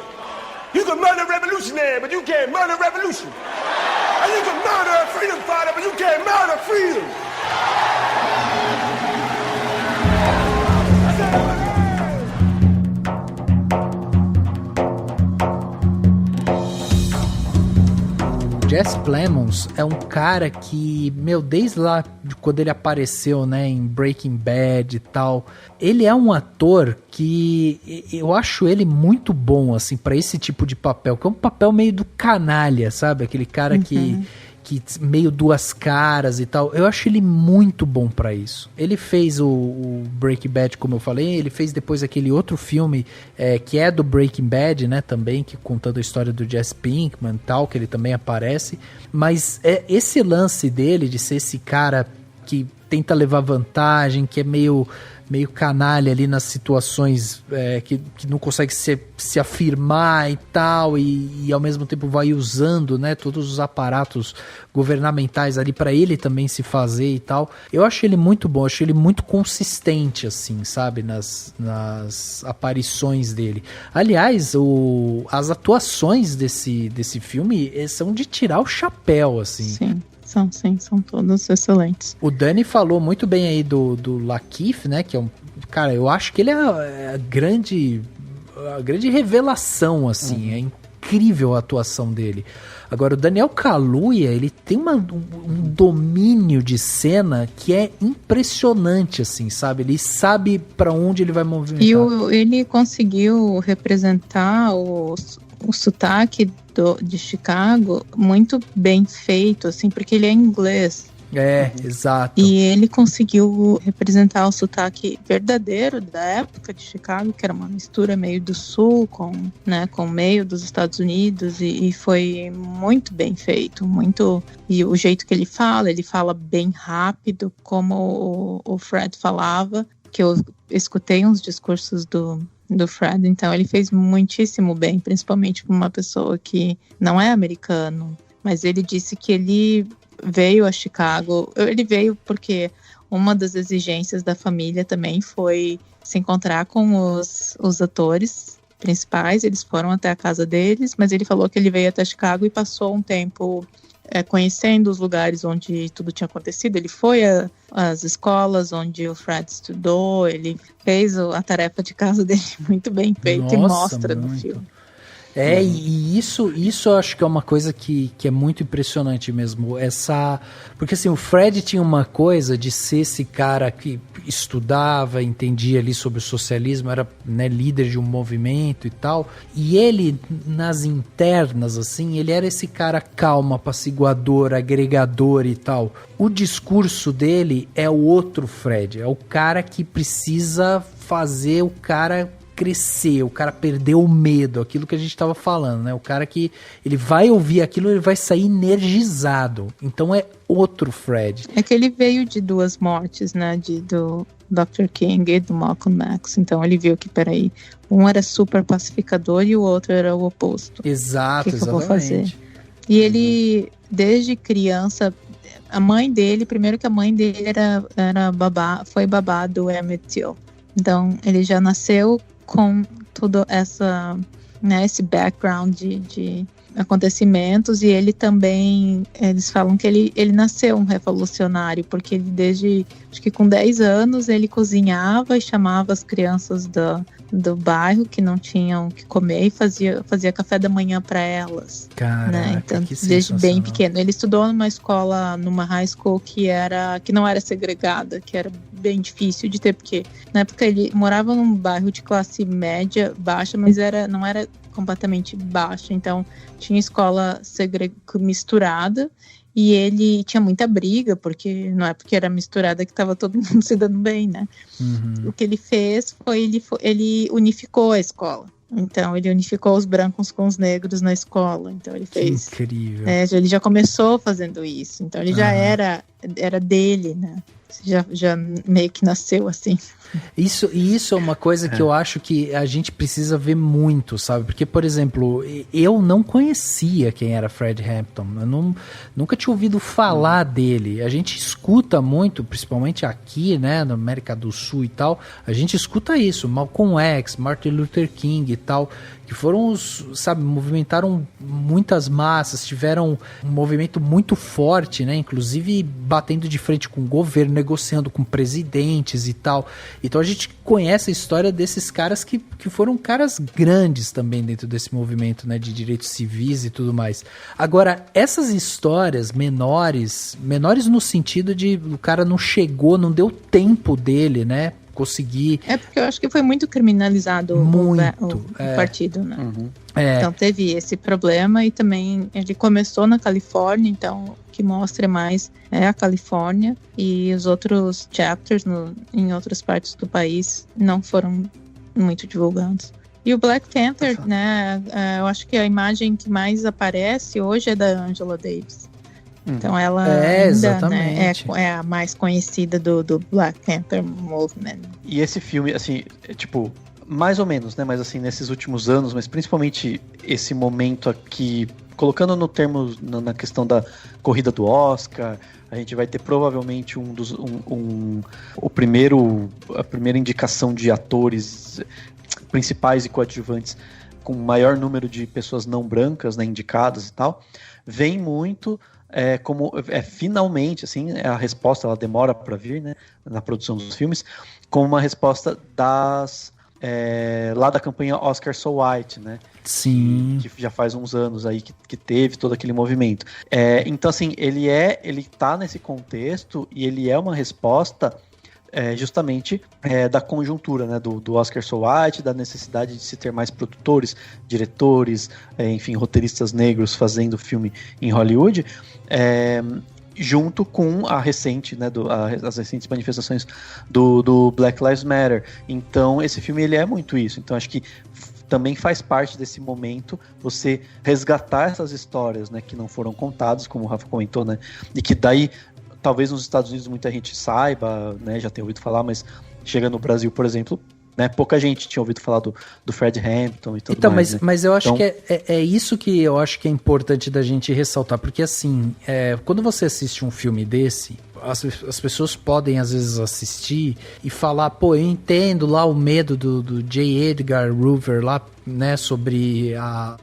You can murder a revolutionary, but you can't murder revolution. And you can murder a freedom fighter, but you can't murder freedom. Jesse Plemons é um cara que, desde lá, quando ele apareceu, né, em Breaking Bad e tal, ele é um ator que eu acho ele muito bom, assim, pra esse tipo de papel, que é um papel meio do canalha, sabe? Aquele cara que meio duas caras e tal. Eu acho ele muito bom pra isso. Ele fez o Breaking Bad, como eu falei, ele fez depois aquele outro filme que é do Breaking Bad, né, também, que contando a história do Jesse Pinkman e tal, que ele também aparece. Mas esse lance dele de ser esse cara que tenta levar vantagem, que é meio canalha ali nas situações que não consegue se afirmar e tal, e ao mesmo tempo vai usando, né, todos os aparatos governamentais ali para ele também se fazer e tal. Eu acho ele muito bom, acho ele muito consistente, assim, sabe, nas aparições dele. Aliás, as atuações desse filme são de tirar o chapéu, assim. Sim. São todos excelentes. O Dani falou muito bem aí do Lakeith, né? Que é cara, eu acho que ele é a grande revelação, assim. É incrível a atuação dele. Agora, o Daniel Kaluuya, ele tem um domínio de cena que é impressionante, assim, sabe? Ele sabe pra onde ele vai movimentar. E ele conseguiu representar o sotaque de Chicago muito bem feito, assim, porque ele é inglês. Exato. E ele conseguiu representar o sotaque verdadeiro da época de Chicago, que era uma mistura meio do sul com o meio dos Estados Unidos, e foi muito bem feito, e o jeito que ele fala bem rápido, como o Fred falava, que eu escutei uns discursos do Fred, então ele fez muitíssimo bem, principalmente para uma pessoa que não é americano, mas ele disse que ele veio a Chicago, ele veio porque uma das exigências da família também foi se encontrar com os atores principais, eles foram até a casa deles, mas ele falou que ele veio até Chicago e passou um tempo conhecendo os lugares onde tudo tinha acontecido. Ele foi às escolas onde o Fred estudou, ele fez a tarefa de casa dele muito bem feita. Nossa, e mostra no filme. E isso eu acho que é uma coisa que é muito impressionante mesmo. Porque assim, o Fred tinha uma coisa de ser esse cara que estudava, entendia ali sobre o socialismo, era, né, líder de um movimento e tal. E ele, nas internas, assim, ele era esse cara calmo, apaciguador, agregador e tal. O discurso dele é o outro Fred, é o cara que precisa fazer o cara crescer, o cara perder o medo, aquilo que a gente tava falando, né? O cara que ele vai ouvir aquilo, ele vai sair energizado. Então é outro Fred. É que ele veio de duas mortes, né? Do Dr. King e do Malcolm X. Então ele viu que, peraí, um era super pacificador e o outro era o oposto. Exato, exatamente. Eu vou fazer? E ele, desde criança, a mãe dele, primeiro que a mãe dele foi babá do Emmett Till. Então ele já nasceu com todo esse background de acontecimentos, e ele também, eles falam que ele nasceu um revolucionário, porque ele acho que com 10 anos, ele cozinhava e chamava as crianças do bairro que não tinham o que comer e fazia café da manhã para elas. Caraca, né? Então, que desde bem pequeno. Ele estudou numa escola, numa high school que não era segregada, que era bem difícil de ter, porque na época ele morava num bairro de classe média, baixa, mas não era completamente baixo, então tinha escola misturada. E ele tinha muita briga, porque não é porque era misturada que estava todo mundo se dando bem, né? O que ele fez foi, ele unificou a escola. Então, ele unificou os brancos com os negros na escola. Então, ele fez... Que incrível. Ele já começou fazendo isso. Então, ele já era dele, né? Já meio que nasceu assim. Isso é uma coisa que eu acho que a gente precisa ver muito, sabe? Porque, por exemplo, eu não conhecia quem era Fred Hampton. Eu nunca tinha ouvido falar dele. A gente escuta muito, principalmente aqui, né, na América do Sul e tal, a gente escuta isso. Malcolm X, Martin Luther King e tal, que foram movimentaram muitas massas, tiveram um movimento muito forte, né? Inclusive batendo de frente com o governo, negociando com presidentes e tal. Então a gente conhece a história desses caras que foram caras grandes também dentro desse movimento, né, de direitos civis e tudo mais. Agora, essas histórias menores no sentido de o cara não chegou, não deu tempo dele, né, conseguir... porque eu acho que foi muito criminalizado o partido, né? Então teve esse problema e também ele começou na Califórnia, então o que mostra mais é a Califórnia, e os outros chapters em outras partes do país não foram muito divulgados. E o Black Panther, né, eu acho que a imagem que mais aparece hoje é da Angela Davis. Então ela ainda, né, é a mais conhecida do Black Panther Movement. E esse filme, assim, mais ou menos, né? Mas assim, nesses últimos anos, mas principalmente esse momento aqui, colocando no termo, na questão da corrida do Oscar, a gente vai ter provavelmente a primeira indicação de atores principais e coadjuvantes com maior número de pessoas não brancas, né, indicadas e tal, vem muito... finalmente, assim, a resposta, ela demora para vir, né, na produção dos filmes, como uma resposta lá da campanha Oscar So White, né? Sim. Que já faz uns anos aí que teve todo aquele movimento. Então, assim, ele tá nesse contexto e ele é uma resposta justamente da conjuntura, né, do Oscar So White, da necessidade de se ter mais produtores, diretores, enfim, roteiristas negros fazendo filme em Hollywood, junto com a recente, né, as recentes manifestações do Black Lives Matter. Então, esse filme ele é muito isso. Então, acho que também faz parte desse momento você resgatar essas histórias, né, que não foram contadas, como o Rafa comentou, né, e que daí talvez nos Estados Unidos muita gente saiba, né, já tenha ouvido falar, mas chega no Brasil, por exemplo, né, pouca gente tinha ouvido falar do Fred Hampton e tudo mais. Então, mas eu acho que é isso que eu acho que é importante da gente ressaltar, porque assim, quando você assiste um filme desse, as pessoas podem às vezes assistir e falar, pô, eu entendo lá o medo do J. Edgar Hoover lá, né, sobre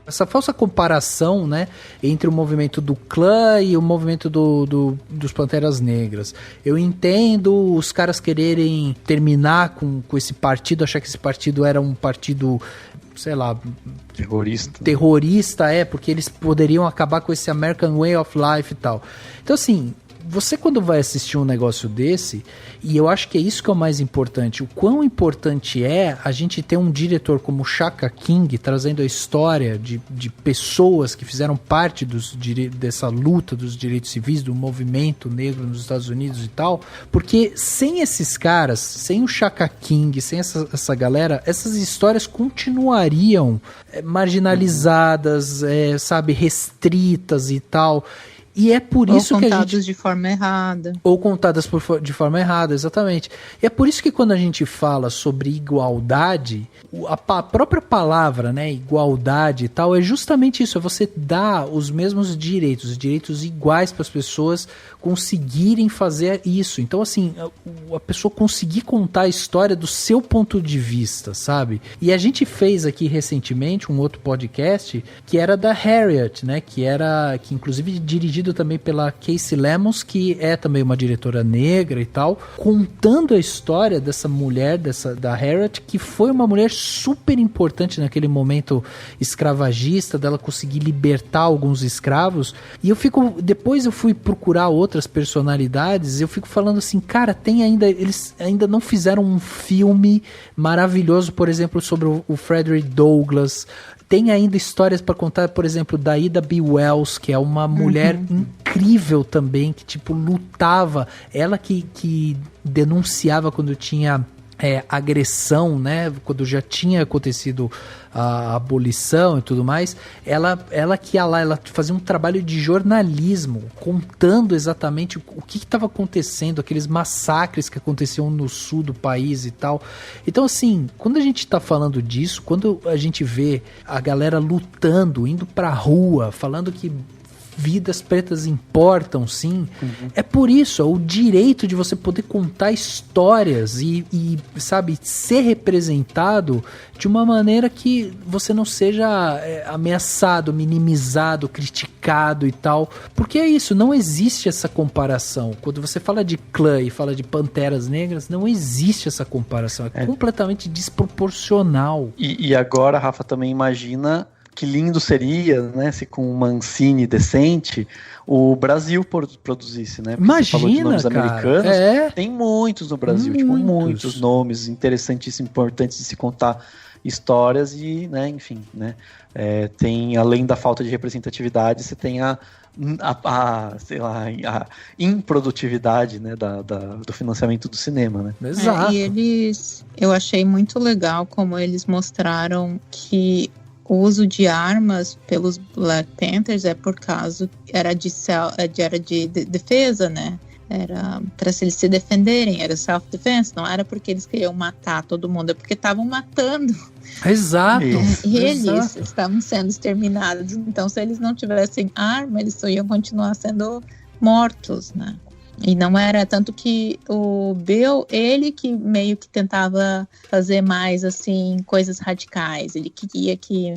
essa falsa comparação, né, entre o movimento do clã e o movimento dos Panteras Negras. Eu entendo os caras quererem terminar com esse partido, achar que esse partido era um partido, sei lá, terrorista, porque eles poderiam acabar com esse American Way of Life e tal. Então, assim, você quando vai assistir um negócio desse, e eu acho que é isso que é o mais importante, o quão importante é a gente ter um diretor como Shaka King trazendo a história de pessoas que fizeram parte dessa luta dos direitos civis, do movimento negro nos Estados Unidos e tal, porque sem esses caras, sem o Shaka King, sem essa galera, essas histórias continuariam marginalizadas, restritas e tal. E é por isso que a gente... Ou contadas de forma errada. Ou contadas de forma errada, exatamente. E é por isso que quando a gente fala sobre igualdade, a própria palavra, né, igualdade e tal, é justamente isso, é você dar os mesmos direitos iguais para as pessoas conseguirem fazer isso. Então, assim, a pessoa conseguir contar a história do seu ponto de vista, sabe? E a gente fez aqui recentemente um outro podcast que era da Harriet, né, que inclusive dirigida dirigido também pela Casey Lemons, que é também uma diretora negra e tal, contando a história dessa mulher, da Harriet, que foi uma mulher super importante naquele momento escravagista, dela conseguir libertar alguns escravos. E depois eu fui procurar outras personalidades, e eu fico falando assim, cara, eles ainda não fizeram um filme maravilhoso, por exemplo, sobre o Frederick Douglass. Tem ainda histórias para contar, por exemplo, da Ida B. Wells, que é uma mulher incrível também, que tipo lutava, ela que denunciava quando tinha agressão, né, quando já tinha acontecido a abolição e tudo mais, ela que ia lá, ela fazia um trabalho de jornalismo, contando exatamente o que estava acontecendo, aqueles massacres que aconteciam no sul do país e tal. Então assim, quando a gente está falando disso, quando a gente vê a galera lutando, indo pra rua, falando que vidas pretas importam, sim. É por isso, é o direito de você poder contar histórias e, sabe, ser representado de uma maneira que você não seja ameaçado, minimizado, criticado e tal. Porque é isso, não existe essa comparação. Quando você fala de clã e fala de Panteras Negras, não existe essa comparação. É completamente desproporcional. E agora, Rafa, também imagina que lindo seria, né, se com um Mancini decente o Brasil produzisse, né? Porque imagina, você falou de nomes americanos, tem muitos no Brasil, muitos nomes interessantíssimos, importantes de se contar histórias e, né, enfim, né, tem, além da falta de representatividade, você tem a improdutividade, né, do financiamento do cinema, né? Exato. E eu achei muito legal como eles mostraram que o uso de armas pelos Black Panthers era de defesa, né? Era para eles se defenderem, era self-defense, não era porque eles queriam matar todo mundo, é porque estavam matando. Exato. E eles estavam sendo exterminados. Então, se eles não tivessem arma, eles só iam continuar sendo mortos, né? E não era tanto que o Bill, ele que meio que tentava fazer mais, assim, coisas radicais. Ele queria que,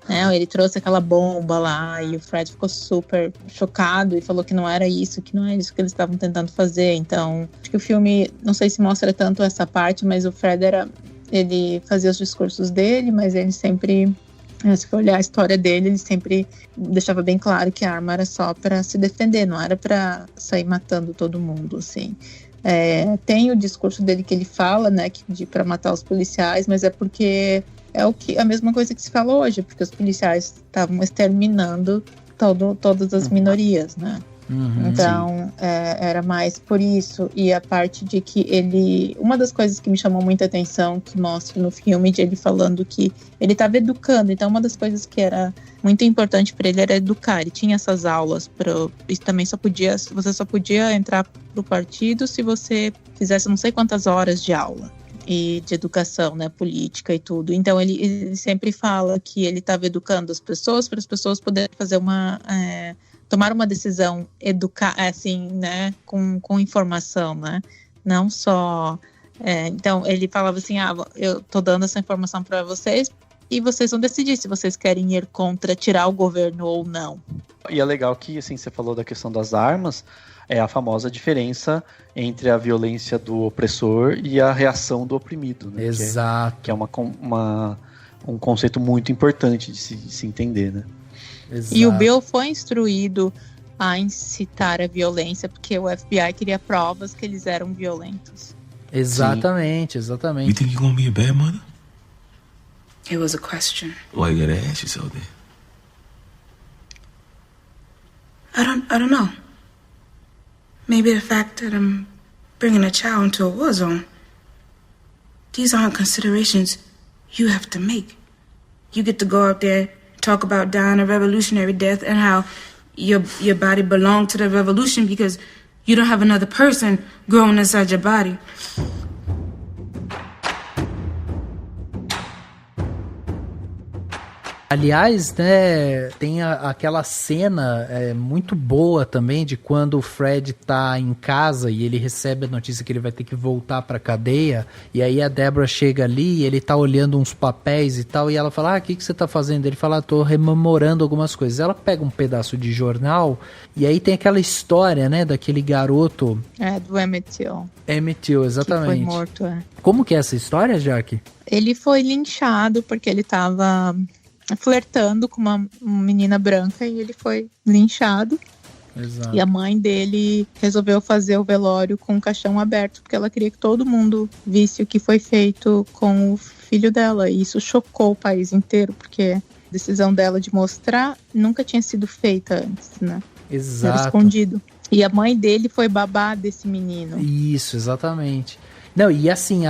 né, ele trouxe aquela bomba lá e o Fred ficou super chocado e falou que não era isso que eles estavam tentando fazer. Então, acho que o filme, não sei se mostra tanto essa parte, mas o Fred ele fazia os discursos dele, mas ele sempre... Se for olhar a história dele, ele sempre deixava bem claro que a arma era só para se defender, não era para sair matando todo mundo, assim. Tem o discurso dele que ele fala, né, para matar os policiais, mas é porque a mesma coisa que se fala hoje, porque os policiais estavam exterminando todas as minorias, né? Então, era mais por isso. E a parte de que uma das coisas que me chamou muita atenção, que mostra no filme, de ele falando que ele estava educando. Então, uma das coisas que era muito importante para ele era educar. Ele tinha essas aulas, e também você só podia entrar pro partido se você fizesse não sei quantas horas de aula. E de educação, né, política e tudo. Então ele sempre fala que ele estava educando as pessoas para as pessoas poderem fazer tomar uma decisão assim, né, com informação, né, não só... então ele falava assim, eu tô dando essa informação para vocês e vocês vão decidir se vocês querem ir contra, tirar o governo ou não. E é legal que, assim, você falou da questão das armas, é a famosa diferença entre a violência do opressor e a reação do oprimido, né? Exato. Que é um conceito muito importante de se entender, né? Exato. E o Bill foi instruído a incitar a violência porque o FBI queria provas que eles eram violentos. Exatamente. You think you're gonna be a bad mother? It was a question. Why you gotta ask yourself that? I don't know. Maybe the fact that I'm bringing a child into a war zone. These aren't considerations you have to make. You get to go up there, talk about dying a revolutionary death and how your body belonged to the revolution because you don't have another person growing inside your body. Aliás, né, tem aquela cena muito boa também de quando o Fred tá em casa e ele recebe a notícia que ele vai ter que voltar pra cadeia, e aí a Deborah chega ali e ele tá olhando uns papéis e tal, e ela fala, o que você tá fazendo? Ele fala, tô rememorando algumas coisas. Ela pega um pedaço de jornal e aí tem aquela história, né, daquele garoto... do Emmett Till. Emmett Till, exatamente. Que foi morto, Como que é essa história, Jaque? Ele foi linchado porque ele tava flertando com uma menina branca e ele foi linchado. Exato. E a mãe dele resolveu fazer o velório com o caixão aberto, porque ela queria que todo mundo visse o que foi feito com o filho dela. E isso chocou o país inteiro, porque a decisão dela de mostrar nunca tinha sido feita antes, né? Exato. Era escondido. E a mãe dele foi babá desse menino. Isso, exatamente. Não, e assim,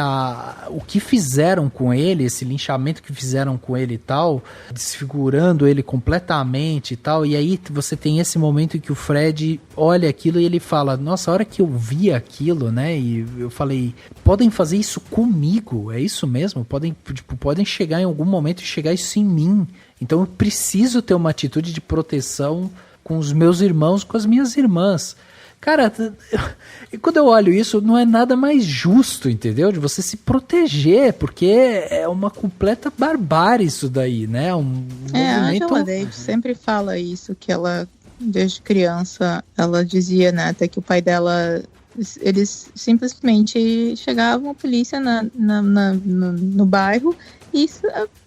o que fizeram com ele, esse linchamento que fizeram com ele e tal, desfigurando ele completamente e tal, e aí você tem esse momento em que o Fred olha aquilo e ele fala, nossa, a hora que eu vi aquilo, né, e eu falei, podem fazer isso comigo, é isso mesmo? Podem chegar em algum momento e chegar isso em mim, então eu preciso ter uma atitude de proteção com os meus irmãos, com as minhas irmãs. Cara, quando eu olho isso, não é nada mais justo, entendeu? De você se proteger, porque é uma completa barbárie isso daí, né? A Angela Davis sempre fala isso, que ela, desde criança, ela dizia, né, até que o pai dela, eles simplesmente chegavam a polícia no bairro e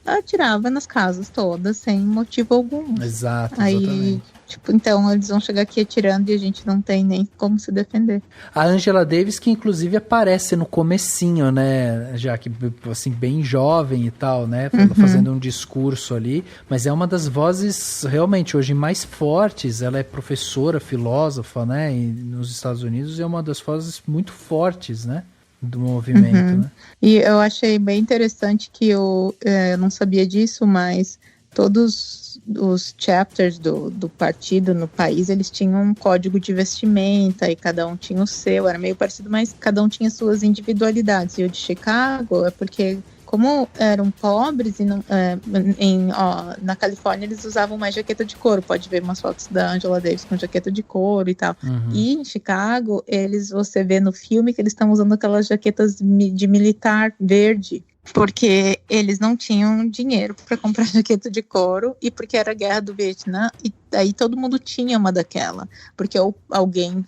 atirava nas casas todas, sem motivo algum. Exato, aí, exatamente. Então eles vão chegar aqui atirando e a gente não tem nem como se defender. A Angela Davis, que inclusive aparece no comecinho, né, já que assim, bem jovem e tal, né, fazendo um discurso ali, mas é uma das vozes realmente hoje mais fortes. Ela é professora, filósofa, né, nos Estados Unidos, e é uma das vozes muito fortes, né, do movimento, né? E eu achei bem interessante que eu não sabia disso, mas todos os chapters do partido no país, eles tinham um código de vestimenta e cada um tinha o seu, era meio parecido, mas cada um tinha suas individualidades. E o de Chicago é porque, como eram pobres, e na Califórnia eles usavam mais jaqueta de couro. Pode ver umas fotos da Angela Davis com jaqueta de couro e tal. E em Chicago, você vê no filme que eles estão usando aquelas jaquetas de militar verde, porque eles não tinham dinheiro para comprar jaqueta de couro e porque era a guerra do Vietnã, e aí todo mundo tinha uma daquela, porque alguém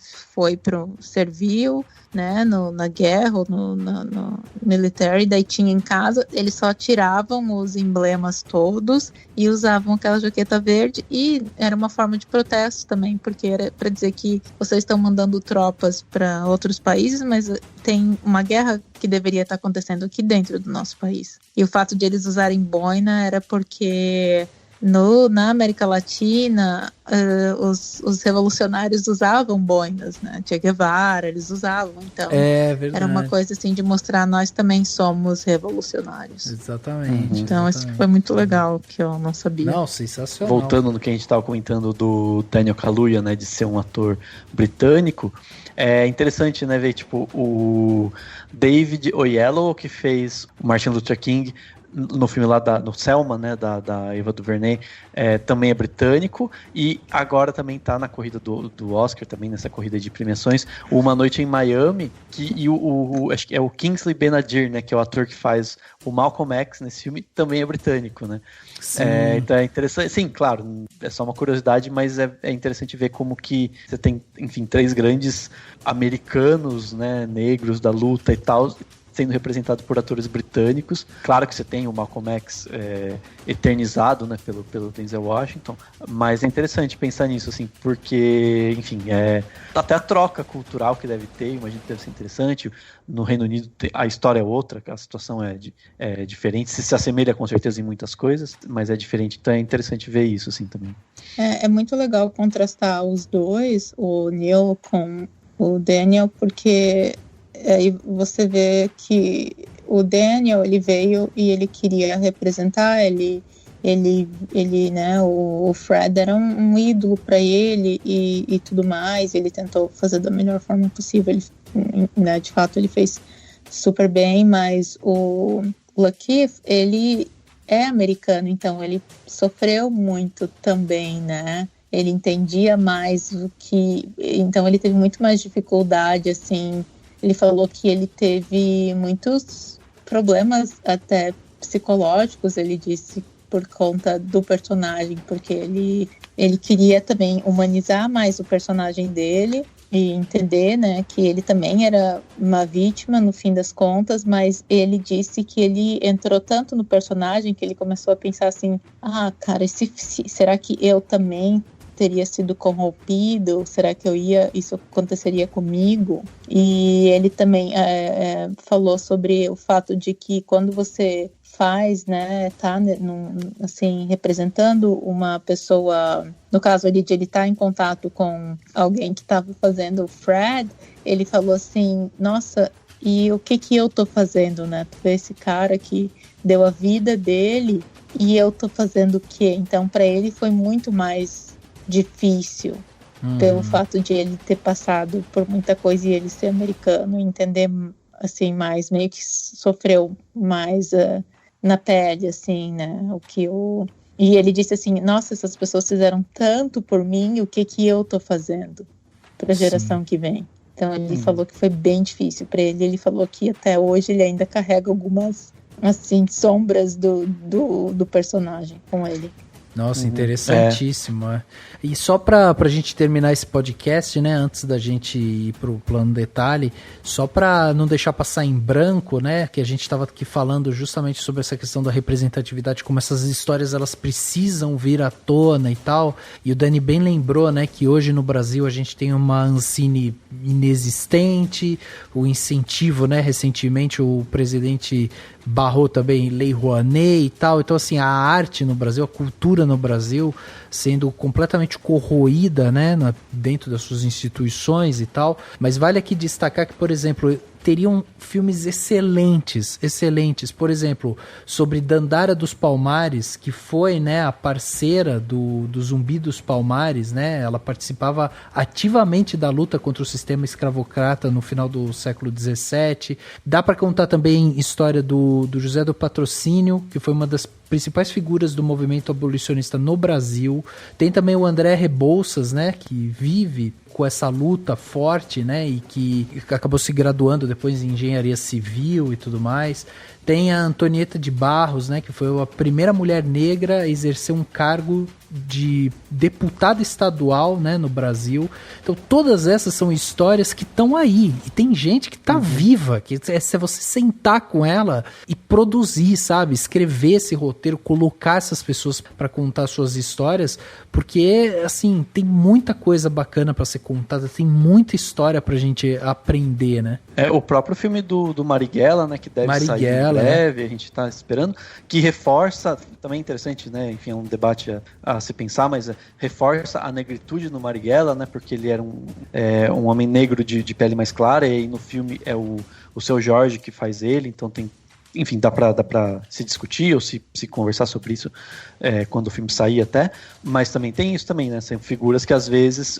serviu, né, na guerra ou no military, daí tinha em casa, eles só tiravam os emblemas todos e usavam aquela jaqueta verde, e era uma forma de protesto também, porque era para dizer que vocês estão mandando tropas para outros países, mas tem uma guerra que deveria estar acontecendo aqui dentro do nosso país. E o fato de eles usarem boina era porque na América Latina os revolucionários usavam boinas, né? Che Guevara, eles usavam, então era uma coisa assim de mostrar, nós também somos revolucionários. Exatamente. Então isso foi muito legal, que eu não sabia. Não, sensacional. Voltando no que a gente estava comentando do Daniel Kaluuya, né, de ser um ator britânico, é interessante, né, ver tipo o David Oyelowo, que fez o Martin Luther King no filme lá no Selma, né, da Ava DuVernay, também é britânico, e agora também tá na corrida do Oscar, também nessa corrida de premiações, Uma Noite em Miami, acho que é o Kingsley Ben-Adir, né, que é o ator que faz o Malcolm X nesse filme, também é britânico, né? Então é interessante, sim, claro, é só uma curiosidade, mas é interessante ver como que você tem, enfim, 3 grandes americanos, né, negros da luta e tal, sendo representado por atores britânicos. Claro que você tem o Malcolm X eternizado, né, pelo Denzel Washington, mas é interessante pensar nisso, assim, porque, enfim, até a troca cultural que deve ter, imagino que deve ser interessante. No Reino Unido a história é outra, a situação é diferente, se assemelha com certeza em muitas coisas, mas é diferente, então é interessante ver isso, assim, também. É muito legal contrastar os dois, o Neil com o Daniel, porque aí você vê que o Daniel, ele veio e ele queria representar, ele né, o Fred era um ídolo para ele e tudo mais, ele tentou fazer da melhor forma possível, né, de fato ele fez super bem, mas o Lakeith, ele é americano, então ele sofreu muito também, né? Ele entendia mais o que... Então ele teve muito mais dificuldade, assim. Ele falou que ele teve muitos problemas até psicológicos, ele disse, por conta do personagem, porque ele queria também humanizar mais o personagem dele e entender, né, que ele também era uma vítima no fim das contas, mas ele disse que ele entrou tanto no personagem que ele começou a pensar assim, cara, será que eu também teria sido corrompido? Será que isso aconteceria comigo? E ele também falou sobre o fato de que quando você faz, né, tá assim, representando uma pessoa, no caso ali de ele estar em contato com alguém que estava fazendo o Fred, ele falou assim, nossa, e o que eu tô fazendo, né? Tu vê esse cara que deu a vida dele e eu tô fazendo o quê? Então, para ele foi muito mais difícil, pelo fato de ele ter passado por muita coisa e ele ser americano, entender, assim, mais, meio que sofreu mais na pele, assim, né, e ele disse assim, nossa, essas pessoas fizeram tanto por mim, o que eu tô fazendo para a geração que vem? Então ele falou que foi bem difícil para ele falou que até hoje ele ainda carrega algumas, assim, sombras do personagem com ele. Nossa, interessantíssimo. E só pra gente terminar esse podcast, né, antes da gente ir pro plano detalhe, só pra não deixar passar em branco, né, que a gente estava aqui falando justamente sobre essa questão da representatividade, como essas histórias elas precisam vir à tona e tal, e o Dani bem lembrou, né, que hoje no Brasil a gente tem uma Ancine inexistente, o incentivo, né, recentemente o presidente barrou também Lei Rouanet e tal, então assim, a arte no Brasil, a cultura no Brasil sendo completamente corroída, né, dentro das suas instituições e tal, mas vale aqui destacar que, por exemplo, teriam filmes excelentes, por exemplo, sobre Dandara dos Palmares, que foi, né, a parceira do Zumbi dos Palmares, né, ela participava ativamente da luta contra o sistema escravocrata no final do século XVII. Dá para contar também história do José do Patrocínio, que foi uma das principais figuras do movimento abolicionista no Brasil. Tem também o André Rebouças, né, que vive com essa luta forte, né, e que acabou se graduando depois em engenharia civil e tudo mais. Tem a Antonieta de Barros, né, que foi a primeira mulher negra a exercer um cargo de deputada estadual, né, no Brasil. Então todas essas são histórias que estão aí, e tem gente que está viva, que é você sentar com ela e produzir, sabe, escrever esse roteiro, colocar essas pessoas para contar suas histórias, porque assim, tem muita coisa bacana para ser contada, tem muita história pra gente aprender, né? O próprio filme do Marighella, né, que deve sair em breve, a gente tá esperando, que reforça, também interessante, né, enfim, é um debate a se pensar, mas reforça a negritude no Marighella, né, porque ele era um homem negro de pele mais clara, e aí no filme é o Seu Jorge que faz ele, então tem, enfim, dá pra se discutir ou se conversar sobre isso quando o filme sair até, mas também tem isso também, né, são figuras que às vezes,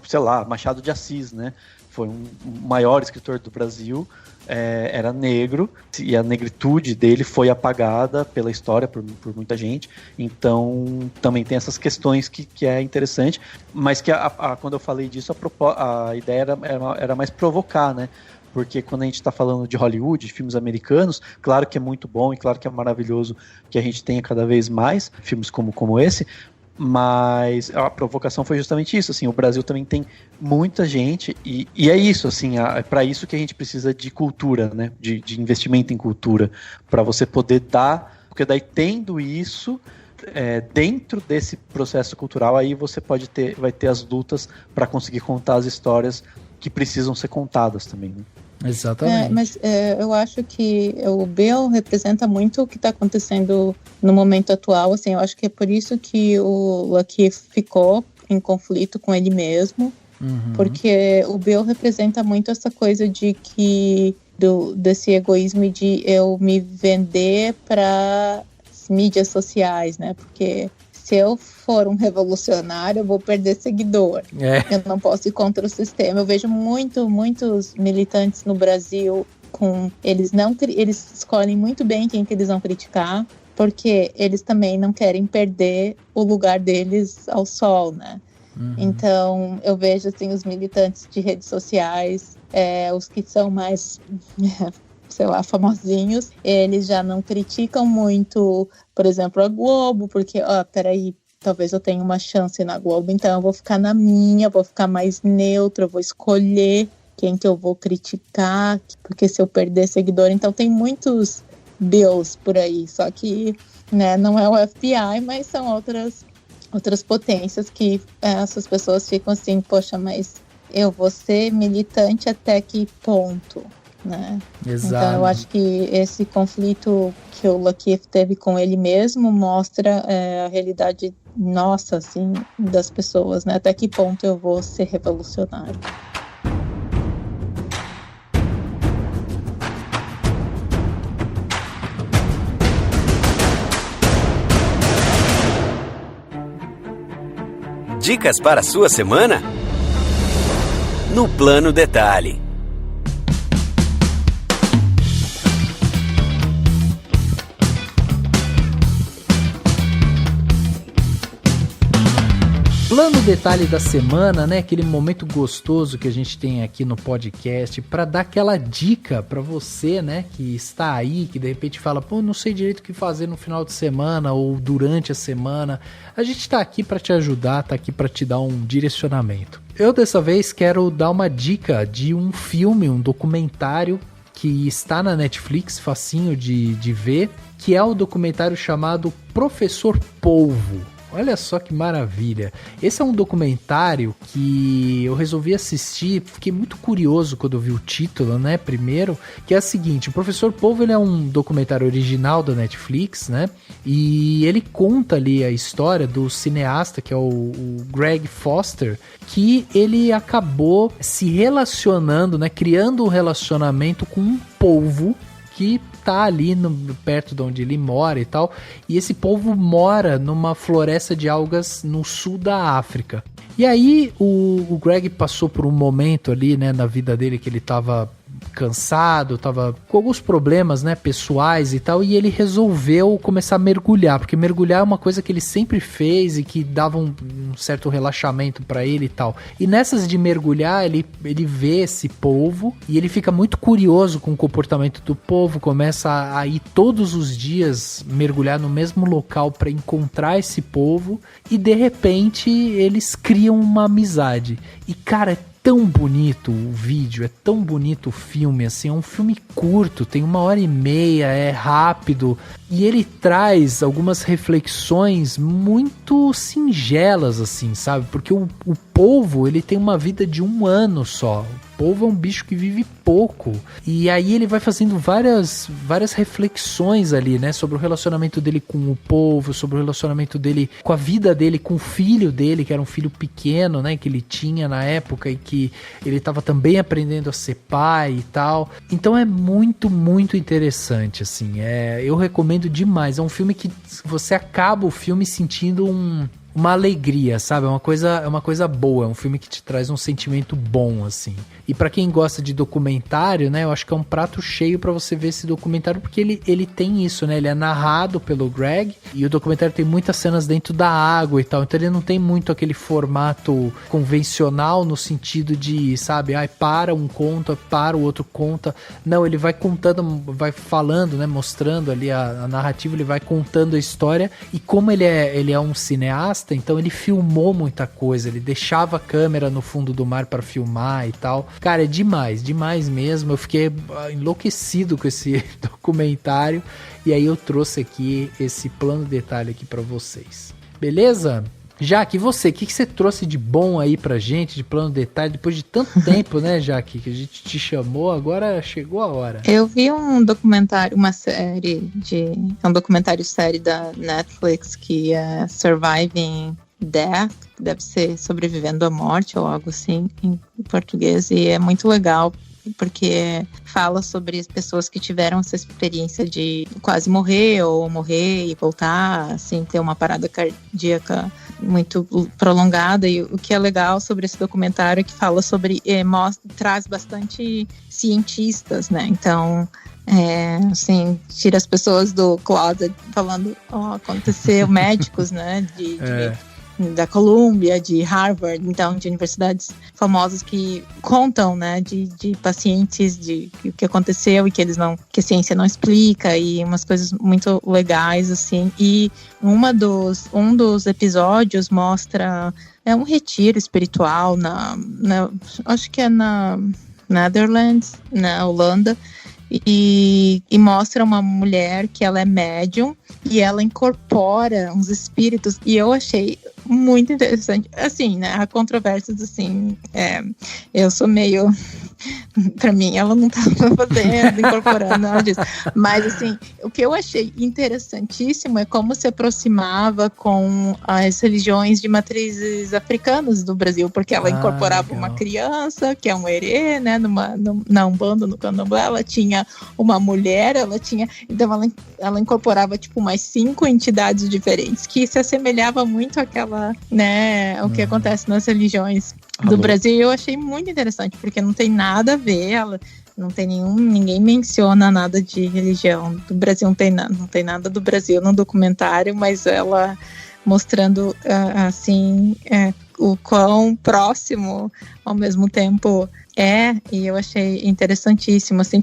sei lá, Machado de Assis, né, foi um maior escritor do Brasil, era negro, e a negritude dele foi apagada pela história por muita gente, então também tem essas questões que é interessante, mas que quando eu falei disso, a ideia era mais provocar, né? Porque quando a gente está falando de Hollywood, de filmes americanos, claro que é muito bom e claro que é maravilhoso que a gente tenha cada vez mais filmes como esse, mas a provocação foi justamente isso, assim, o Brasil também tem muita gente e é isso, assim, é para isso que a gente precisa de cultura, né, de investimento em cultura, para você poder dar, porque daí tendo isso, dentro desse processo cultural, aí você vai ter as lutas para conseguir contar as histórias que precisam ser contadas também, né? Exatamente. Mas eu acho que o Bill representa muito o que está acontecendo no momento atual, assim, eu acho que é por isso que o Lucky ficou em conflito com ele mesmo, porque o Bill representa muito essa coisa de que desse egoísmo de eu me vender para as mídias sociais, né, porque se eu for um revolucionário, eu vou perder seguidor. Eu não posso ir contra o sistema. Eu vejo muitos militantes no Brasil eles escolhem muito bem quem que eles vão criticar. porque eles também não querem perder o lugar deles ao sol, né? Então, eu vejo, assim, os militantes de redes sociais, os que são mais, sei lá, famosinhos, eles já não criticam muito, por exemplo, a Globo, porque, peraí, talvez eu tenha uma chance na Globo, então eu vou ficar na minha, vou ficar mais neutra, eu vou escolher quem que eu vou criticar, porque se eu perder seguidor, então tem muitos bills por aí, só que, né, não é o FBI, mas são outras potências que essas pessoas ficam assim, poxa, mas eu vou ser militante até que ponto, né? Exato. Então eu acho que esse conflito que o Lakeith teve com ele mesmo mostra a realidade nossa, assim, das pessoas, né? Até que ponto eu vou ser revolucionário. Dicas para a sua semana? No Plano Detalhe. Plano Detalhe da semana, né? Aquele momento gostoso que a gente tem aqui no podcast para dar aquela dica para você, né? Que está aí, que de repente fala, pô, não sei direito o que fazer no final de semana ou durante a semana. A gente tá aqui para te ajudar, tá aqui para te dar um direcionamento. Eu dessa vez quero dar uma dica de um filme, um documentário que está na Netflix, facinho de ver, que é o documentário chamado Professor Polvo. Olha só que maravilha. Esse é um documentário que eu resolvi assistir, fiquei muito curioso quando eu vi o título, né, primeiro, que é o seguinte, o Professor Polvo, ele é um documentário original da Netflix, né, e ele conta ali a história do cineasta, que é o Greg Foster, que ele acabou se relacionando, né, criando um relacionamento com um polvo que tá ali perto de onde ele mora e tal, e esse polvo mora numa floresta de algas no sul da África. E aí o Greg passou por um momento ali, né, na vida dele que ele tava cansado, tava com alguns problemas, né, pessoais e tal, e ele resolveu começar a mergulhar, porque mergulhar é uma coisa que ele sempre fez e que dava um certo relaxamento pra ele e tal. E nessas de mergulhar, ele vê esse polvo e ele fica muito curioso com o comportamento do polvo, começa a ir todos os dias mergulhar no mesmo local pra encontrar esse polvo e de repente eles criam uma amizade. E cara, é tão bonito o vídeo, é tão bonito o filme, assim, é um filme curto, tem 1h30, é rápido, e ele traz algumas reflexões muito singelas, assim, sabe? Porque o polvo, ele tem uma vida de 1 ano só. O polvo é um bicho que vive pouco. E aí ele vai fazendo várias reflexões ali, né? Sobre o relacionamento dele com o polvo, sobre o relacionamento dele com a vida dele, com o filho dele, que era um filho pequeno, né? Que ele tinha na época e que ele estava também aprendendo a ser pai e tal. Então é muito, muito interessante, assim. Eu recomendo demais. É um filme que você acaba o filme sentindo uma alegria, sabe? É uma coisa boa, é um filme que te traz um sentimento bom, assim. E pra quem gosta de documentário, né, eu acho que é um prato cheio pra você ver esse documentário, porque ele tem isso, né? Ele é narrado pelo Greg, e o documentário tem muitas cenas dentro da água e tal, então ele não tem muito aquele formato convencional no sentido de, sabe, para um conta, para o outro conta. Não, ele vai contando, vai falando, né, mostrando ali a narrativa, ele vai contando a história, e como ele é um cineasta, então ele filmou muita coisa, ele deixava a câmera no fundo do mar para filmar e tal. Cara, é demais mesmo. Eu fiquei enlouquecido com esse documentário e aí eu trouxe aqui esse plano detalhe aqui para vocês. Beleza? Jaque, e você? O que você trouxe de bom aí pra gente, de plano detalhe, depois de tanto tempo, né, Jaque, que a gente te chamou, agora chegou a hora. Eu vi um documentário, um documentário série da Netflix que é Surviving Death, que deve ser Sobrevivendo à Morte ou algo assim em português, e é muito legal porque fala sobre as pessoas que tiveram essa experiência de quase morrer ou morrer e voltar, assim, ter uma parada cardíaca muito prolongada. E o que é legal sobre esse documentário é que fala sobre, traz bastante cientistas, né? Então assim, tira as pessoas do closet falando, aconteceu, médicos, né, da Columbia, de Harvard, então de universidades famosas que contam, né, de pacientes, de o que aconteceu e que a ciência não explica, e umas coisas muito legais, assim. E um dos episódios mostra um retiro espiritual acho que é na Netherlands, na Holanda, e mostra uma mulher que ela é médium e ela incorpora uns espíritos, e eu achei muito interessante, assim, né, há controvérsias, assim, eu sou meio, pra mim, ela não tava fazendo, incorporando nada disso, mas, assim, o que eu achei interessantíssimo é como se aproximava com as religiões de matrizes africanas do Brasil, porque ela incorporava legal. Uma criança, que é um herê, né, na Umbanda, no Candomblé, ela tinha uma mulher, então ela incorporava, tipo, mais 5 entidades diferentes, que se assemelhava muito àquela, né, o que acontece nas religiões do Brasil. E eu achei muito interessante, porque não tem nada a ver, ela não tem ninguém menciona nada de religião do Brasil, não tem nada do Brasil no documentário, mas ela mostrando, assim, o quão próximo ao mesmo tempo e eu achei interessantíssimo, assim,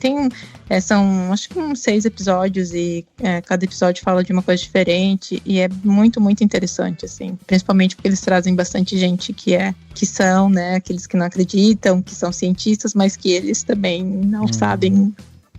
são acho que uns 6 episódios e cada episódio fala de uma coisa diferente, e é muito, muito interessante, assim, principalmente porque eles trazem bastante gente que são, né, aqueles que não acreditam, que são cientistas, mas que eles também não sabem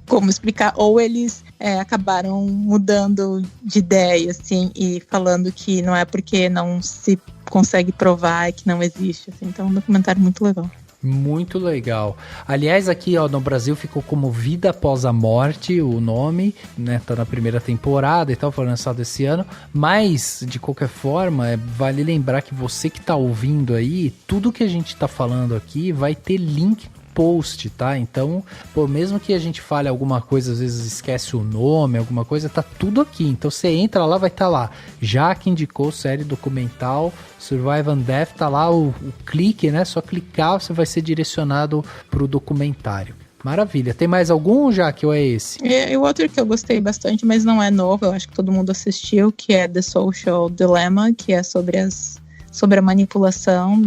como explicar, ou eles acabaram mudando de ideia, assim, e falando que não é porque não se consegue provar que não existe, assim. Então é um documentário muito legal. Muito legal. Aliás, aqui no Brasil ficou como Vida Após a Morte o nome, né? Tá na primeira temporada e tal, foi lançado esse ano. Mas, de qualquer forma, vale lembrar que você que tá ouvindo aí, tudo que a gente tá falando aqui vai ter link post, tá? Então, mesmo que a gente fale alguma coisa, às vezes esquece o nome, alguma coisa, tá tudo aqui. Então você entra lá, vai estar lá. Já que indicou série documental, Survive and Death, tá lá o clique, né? Só clicar, você vai ser direcionado pro documentário. Maravilha. Tem mais algum, Jaque, ou é esse? E o outro que eu gostei bastante, mas não é novo, eu acho que todo mundo assistiu, que é The Social Dilemma, que é sobre a manipulação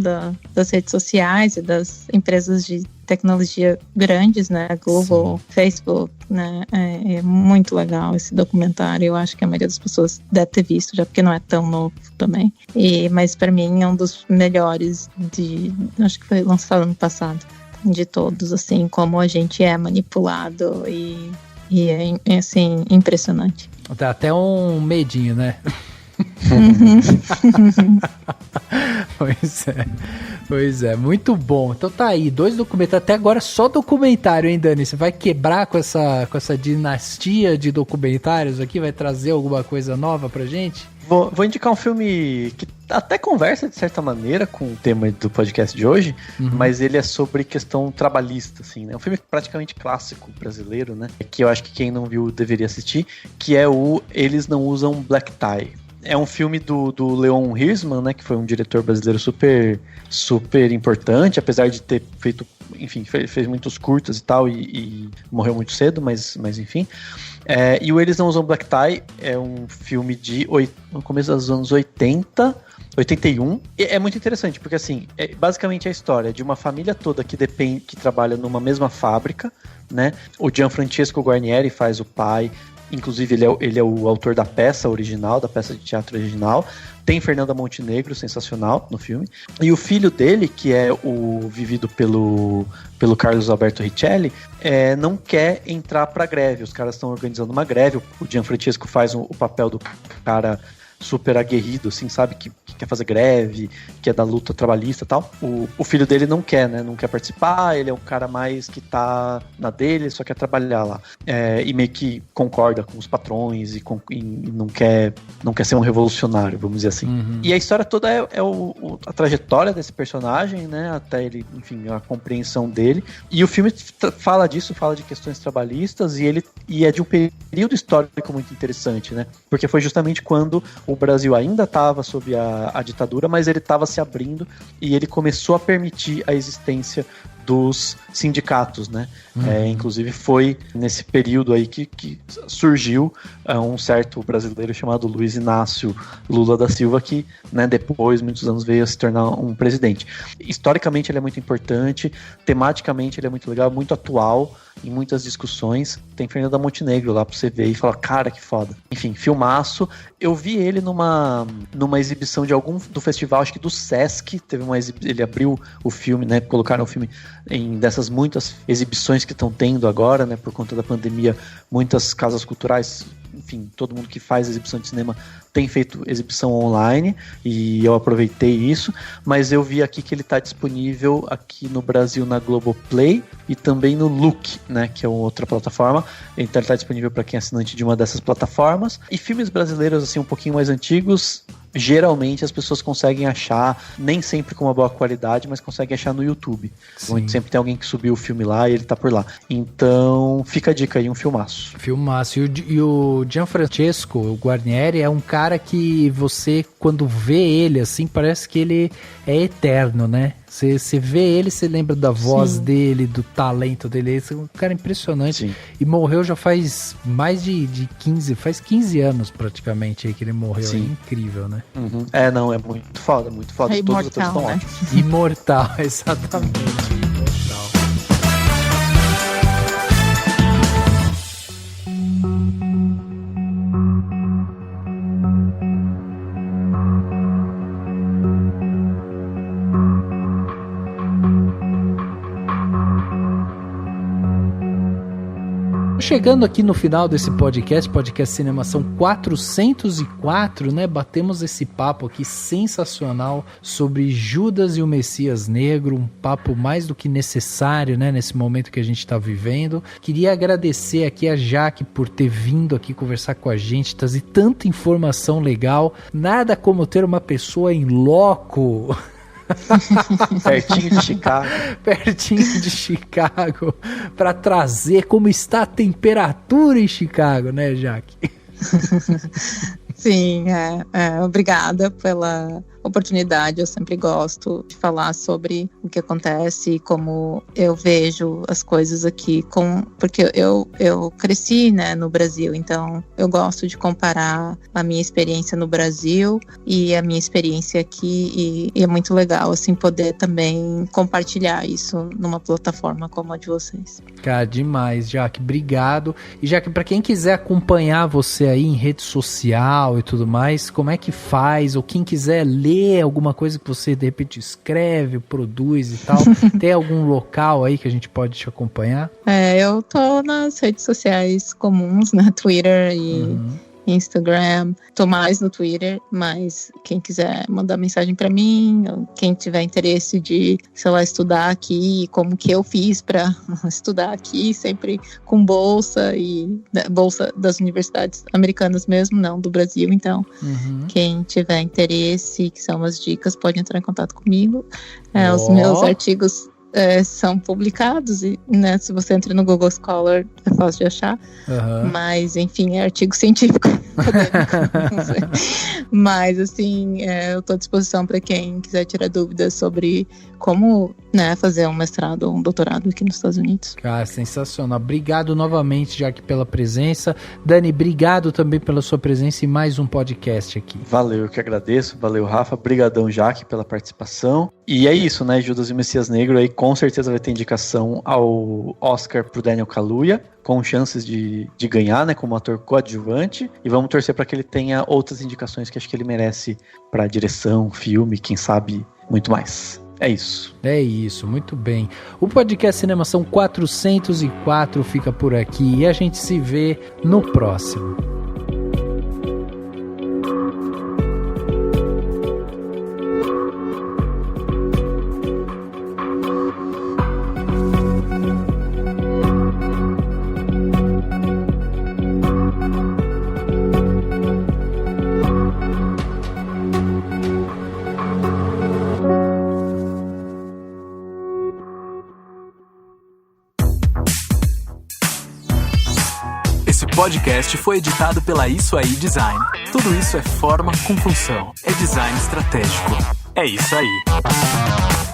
das redes sociais e das empresas de tecnologia grandes, né, Google, Facebook, né, é muito legal esse documentário. Eu acho que a maioria das pessoas deve ter visto, já porque não é tão novo também, mas para mim é um dos melhores acho que foi lançado ano passado, de todos, assim, como a gente é manipulado e é assim, impressionante. Dá até um medinho, né? Pois é, muito bom. Então tá aí, 2 documentários, até agora só documentário, hein, Dani? Você vai quebrar com essa dinastia de documentários aqui? Vai trazer alguma coisa nova pra gente? Vou indicar um filme que até conversa de certa maneira com o tema do podcast de hoje, mas ele é sobre questão trabalhista, assim, né? Um filme praticamente clássico brasileiro, né? Que eu acho que quem não viu deveria assistir, que é o Eles Não Usam Black Tie. É um filme do Leon Hirschman, né, que foi um diretor brasileiro super, super importante, apesar de ter feito, enfim, fez muitos curtas e tal, e morreu muito cedo, mas enfim. E o Eles Não Usam Black Tie é um filme no começo dos anos 81, e é muito interessante, porque assim, basicamente a história de uma família toda que trabalha numa mesma fábrica, né? O Gianfrancesco Guarnieri faz o pai. Inclusive ele é o autor da peça original, da peça de teatro original. Tem Fernanda Montenegro, sensacional no filme. E o filho dele, que é o vivido pelo Carlos Alberto Richelli, não quer entrar pra greve. Os caras estão organizando uma greve. O Gianfrancesco faz o papel do cara super aguerrido, assim, sabe? Que quer fazer greve, que é da luta trabalhista e tal. O filho dele não quer, né? Não quer participar, ele é um cara mais que tá na dele, só quer trabalhar lá. E meio que concorda com os patrões e não quer ser um revolucionário, vamos dizer assim. E a história toda é a trajetória desse personagem, né? Até ele, enfim, a compreensão dele. E o filme fala disso, fala de questões trabalhistas, e é de um período histórico muito interessante, né? Porque foi justamente quando o Brasil ainda estava sob a ditadura, mas ele estava se abrindo e ele começou a permitir a existência dos sindicatos, né? Inclusive foi nesse período aí que surgiu um certo brasileiro chamado Luiz Inácio Lula da Silva, que, né, depois, muitos anos, veio a se tornar um presidente. Historicamente ele é muito importante, tematicamente ele é muito legal, muito atual em muitas discussões. Tem Fernanda Montenegro lá pra você ver e falar, cara, que foda. Enfim, filmaço. Eu vi ele numa exibição do festival, acho que do Sesc, ele abriu o filme, né, colocaram o filme em dessas muitas exibições que estão tendo agora, né, por conta da pandemia, muitas casas culturais, enfim, todo mundo que faz exibição de cinema tem feito exibição online, e eu aproveitei isso, mas eu vi aqui que ele está disponível aqui no Brasil na Globoplay e também no Look, né, que é outra plataforma. Então ele está disponível para quem é assinante de uma dessas plataformas. E filmes brasileiros assim um pouquinho mais antigos, geralmente as pessoas conseguem achar, nem sempre com uma boa qualidade, mas conseguem achar no YouTube. Então, sempre tem alguém que subiu o filme lá e ele tá por lá. Então fica a dica aí, um filmaço. Filmaço. E o Gianfrancesco Guarnieri é um cara que você, quando vê ele assim, parece que ele é eterno, né? Você vê ele, você lembra da voz dele, do talento dele. Esse é um cara impressionante. Sim. E morreu já faz mais de 15 anos praticamente aí que ele morreu. Sim. É incrível, né? Uhum. Não, é muito foda, muito foda. É todos imortal, estão né? ótimos. Imortal, exatamente. Imortal. Chegando aqui no final desse podcast Cinemação 404, né? Batemos esse papo aqui sensacional sobre Judas e o Messias Negro, um papo mais do que necessário, né? Nesse momento que a gente está vivendo. Queria agradecer aqui a Jaque por ter vindo aqui conversar com a gente, trazer tanta informação legal. Nada como ter uma pessoa em loco pertinho de Chicago para trazer como está a temperatura em Chicago, né, Jaque? Sim, obrigada pela oportunidade. Eu sempre gosto de falar sobre o que acontece e como eu vejo as coisas aqui, porque eu cresci, né, no Brasil, então eu gosto de comparar a minha experiência no Brasil e a minha experiência aqui, e é muito legal assim poder também compartilhar isso numa plataforma como a de vocês. Cara, demais, Jaque, obrigado. E Jaque, para quem quiser acompanhar você aí em rede social e tudo mais, como é que faz? Ou quem quiser ler alguma coisa que você de repente escreve, produz e tal, tem algum local aí que a gente pode te acompanhar? Eu tô nas redes sociais comuns, né? Twitter e Instagram. Tô mais no Twitter, mas quem quiser mandar mensagem pra mim, ou quem tiver interesse de, sei lá, estudar aqui, como que eu fiz pra estudar aqui, sempre com bolsa, e bolsa das universidades americanas mesmo, não do Brasil. Então, quem tiver interesse, que são umas dicas, pode entrar em contato comigo. Os meus artigos são publicados, e, né, se você entra no Google Scholar é fácil de achar, mas enfim, é artigo científico. Mas assim, eu estou à disposição para quem quiser tirar dúvidas sobre como, né, fazer um mestrado ou um doutorado aqui nos Estados Unidos. Cara, sensacional. Obrigado novamente, Jaque, pela presença. Dani, obrigado também pela sua presença em mais um podcast aqui. Valeu, eu que agradeço. Valeu, Rafa. Brigadão, Jaque, pela participação. E é isso, né? Judas e o Messias Negro aí com certeza vai ter indicação ao Oscar pro Daniel Kaluuya, com chances de ganhar, né, como ator coadjuvante, e vamos torcer para que ele tenha outras indicações que acho que ele merece para direção, filme, quem sabe muito mais. É isso. É isso, muito bem. O podcast Cinemação 404 fica por aqui e a gente se vê no próximo. Podcast foi editado pela Isso Aí Design. Tudo isso é forma com função. É design estratégico. É isso aí.